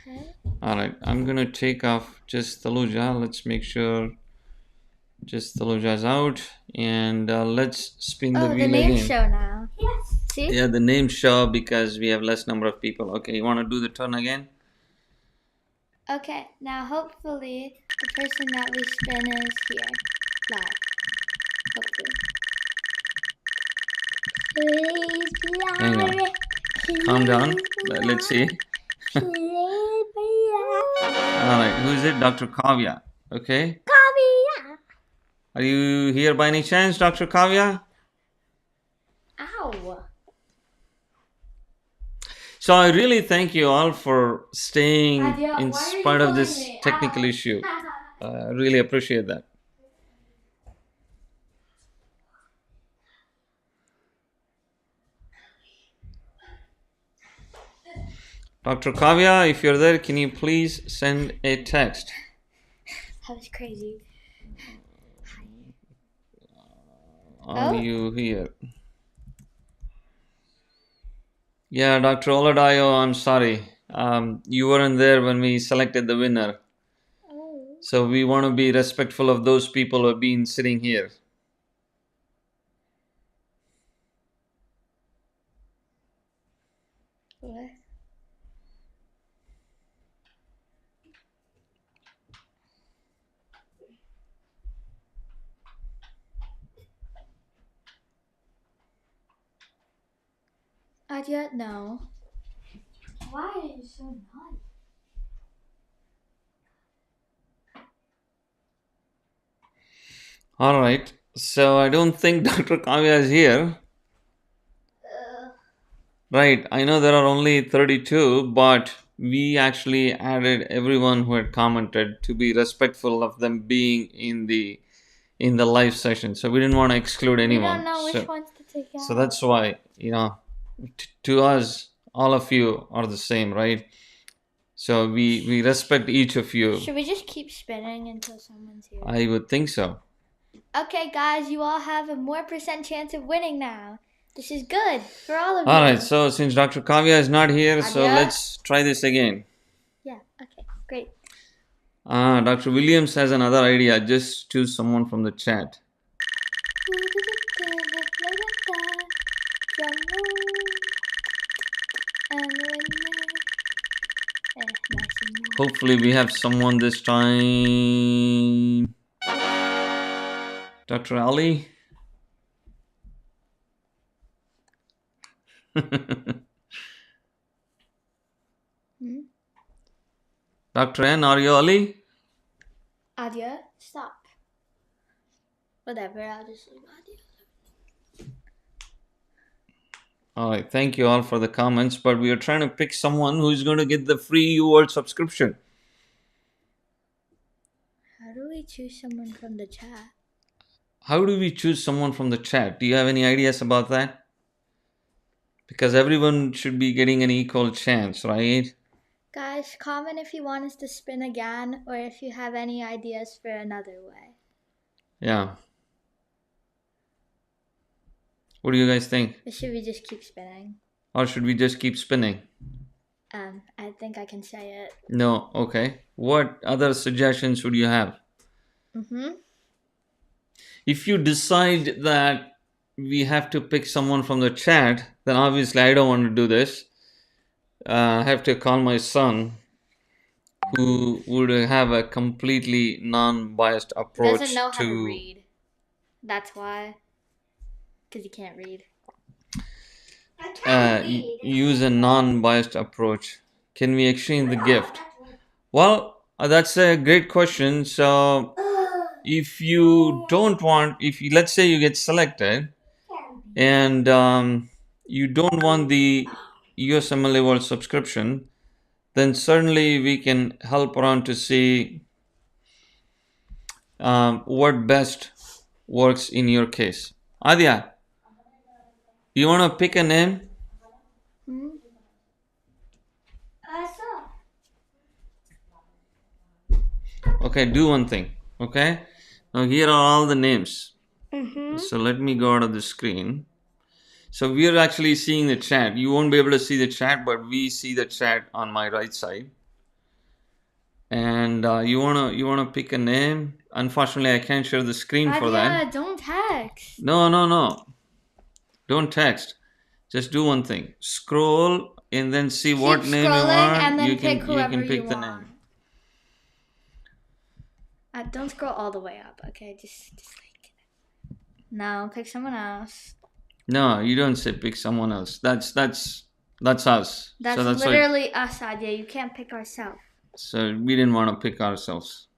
Okay. All right, I'm gonna take off just Taluja. Let's make sure just Taluja's out, and let's spin the Oh, wheel the names again. show now. Yes. See? Yeah, the names show because we have less number of people. Okay, you want to do the turn again? Okay, now hopefully the person that we spin is here live. Hopefully. Please be Hang on. louder. Calm down. Please be Let's see. louder. Please be louder. All right, who is it? Dr. Kavya. Okay. Kavya. Are you here by any chance, Dr. Kavya? Ow. So I really thank you all for staying Adya, in why are you spite of pulling this me? technical Ow. issue. I really appreciate that. Dr. Kavya, if you're there, can you please send a text? That was crazy. Are Oh? you here? Yeah, Dr. Oladayo, I'm sorry. You weren't there when we selected the winner. Oh. So we want to be respectful of those people who have been sitting here. What? Adya, no. Why are you so naughty? All right. So I don't think Dr. Kavya is here. Right. I know there are only 32, but we actually added everyone who had commented to be respectful of them being in the live session. So we didn't want to exclude We anyone. don't know which So, ones to take out. so that's why, to us, all of you are the same, right? So we respect each of you. Should we just keep spinning until someone's here? I would think so. Okay, guys, you all have a more percent chance of winning now. This is good for all of you. All right. So since Dr. Kavya is not here, so Adya? let's try this again. Yeah, okay, great. Dr. Williams has another idea. Just choose someone from the chat. Hopefully we have someone this time. Dr. Ali? Dr. N, are you Ali? Adya, stop. Whatever, I'll just leave Adya. All right, thank you all for the comments, but we are trying to pick someone who's going to get the free UWorld subscription. we choose someone from the chat? How do we choose someone from the chat? Do you have any ideas about that? Because everyone should be getting an equal chance, right? Guys, comment if you want us to spin again or if you have any ideas for another way. Yeah. What do you guys think? Or should we just keep spinning? Or should we just keep spinning? I think I can say it. No, okay. What other suggestions would you have? If you decide that we have to pick someone from the chat, then obviously I don't want to do this. I have to call my son, who would have a completely non-biased He approach doesn't know how to read. That's why. Because he can't read. I can't read. use a non-biased approach. Can we exchange the gift? Well, that's a great question. So if you don't want, let's say you get selected and you don't want the USMLA World subscription, then certainly we can help around to see what best works in your case. Adya, you want to pick a name? Okay, do one thing. Okay, now here are all the names. So let me go out of the screen. So we are actually seeing the chat. You won't be able to see the chat, but we see the chat on my right side. And you wanna pick a name. Unfortunately, I can't share the screen for that. Yeah, don't text. No. Don't text. Just do one thing. Scroll and then see what name you want. And then you pick can whoever pick you the want. name. Don't scroll all the way up, okay? Just like no, pick someone else. No, you don't say pick someone else. That's us. That's so that's literally us, Adya. You can't pick ourselves. So we didn't want to pick ourselves.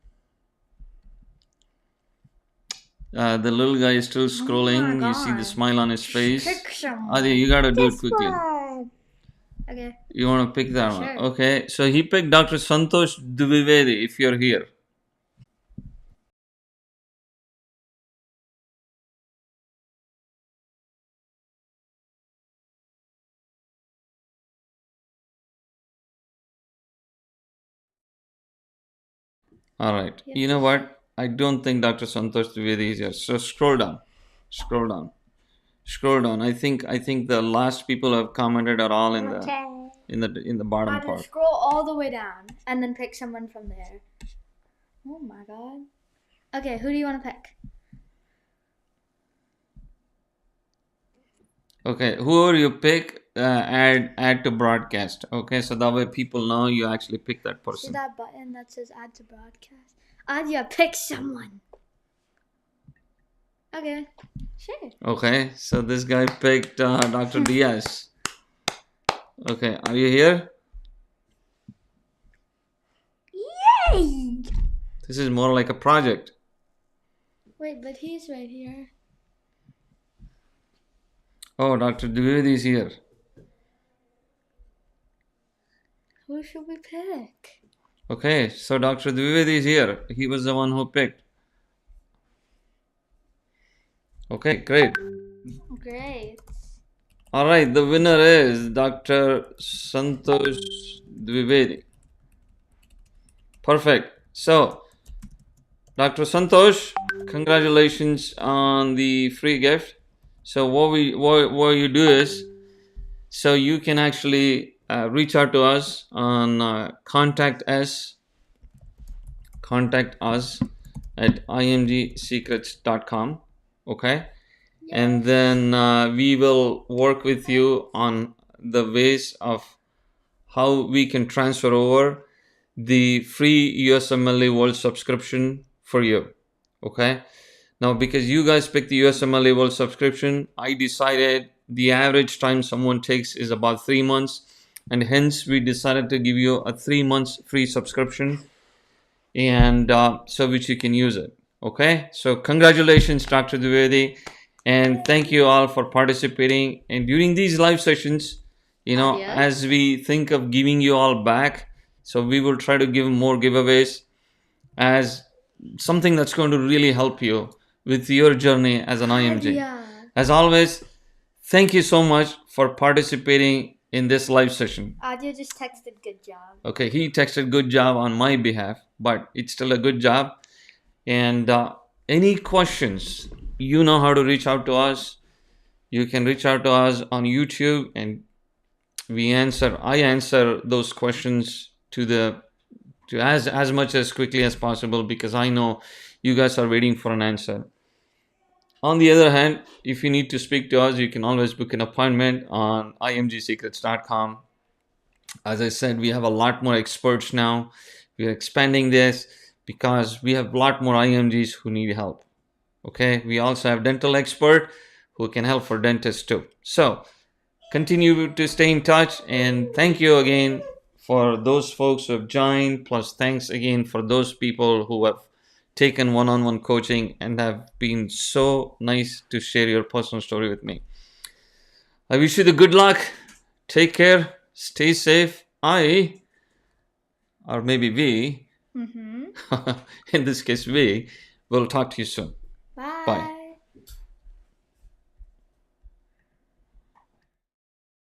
The little guy is still scrolling. You see the smile on his face. Pick someone. Adya, you gotta do it This quickly. one. Okay. You want to pick that one? Sure. Okay. So he picked Dr. Santosh Dwivedi. If you're here. All right. Yep. You know what? I don't think Dr. Santosh Dwivedi is here. So scroll down. I think the last people who have commented are all in the bottom Adya, part. scroll all the way down and then pick someone from there. Oh my god. Okay, who do you want to pick? Okay, whoever you pick, add to broadcast. Okay, so that way people know you actually pick that See person. that button that says add to broadcast? Adya, pick someone. Okay, sure. Okay, so this guy picked Dr. Diaz. Okay, are you here? Yay! This is more like a project. Wait, but he's right here. Oh, Dr. Dwivedi is here. Who should we pick? Okay, so Dr. Dwivedi is here. He was the one who picked. Okay, great. Great. All right, the winner is Dr. Santosh Dwivedi. Perfect. So, Dr. Santosh, congratulations on the free gift. So what you do is, so you can actually reach out to us on contact us at imgsecrets.com. Okay, and then we will work with you on the ways of how we can transfer over the free USMLA World subscription for you. Okay, now because you guys picked the USMLA World subscription, I decided the average time someone takes is about 3 months, and hence we decided to give you a 3 months free subscription, and so which you can use it. Okay, so congratulations, Dr. Dwivedi, and thank you all for participating. And during these live sessions, as we think of giving you all back, so we will try to give more giveaways as something that's going to really help you with your journey as an IMG. Yeah. As always, thank you so much for participating in this live session. Adia just texted good job. Okay, he texted good job on my behalf, but it's still a good job. And any questions, you know how to reach out to us. You can reach out to us on YouTube, and I answer those questions to as much as quickly as possible, because I know you guys are waiting for an answer. On the other hand, if you need to speak to us, you can always book an appointment on imgsecrets.com. As I said, we have a lot more experts now. We are expanding this because we have a lot more IMGs who need help. Okay, we also have dental expert who can help for dentists too. So continue to stay in touch, and thank you again for those folks who have joined. Plus, thanks again for those people who have taken one-on-one coaching and have been so nice to share your personal story with me. I wish you the good luck. Take care. Stay safe. Or maybe we, Mm-hmm. in this case, we will talk to you soon. Bye. Bye.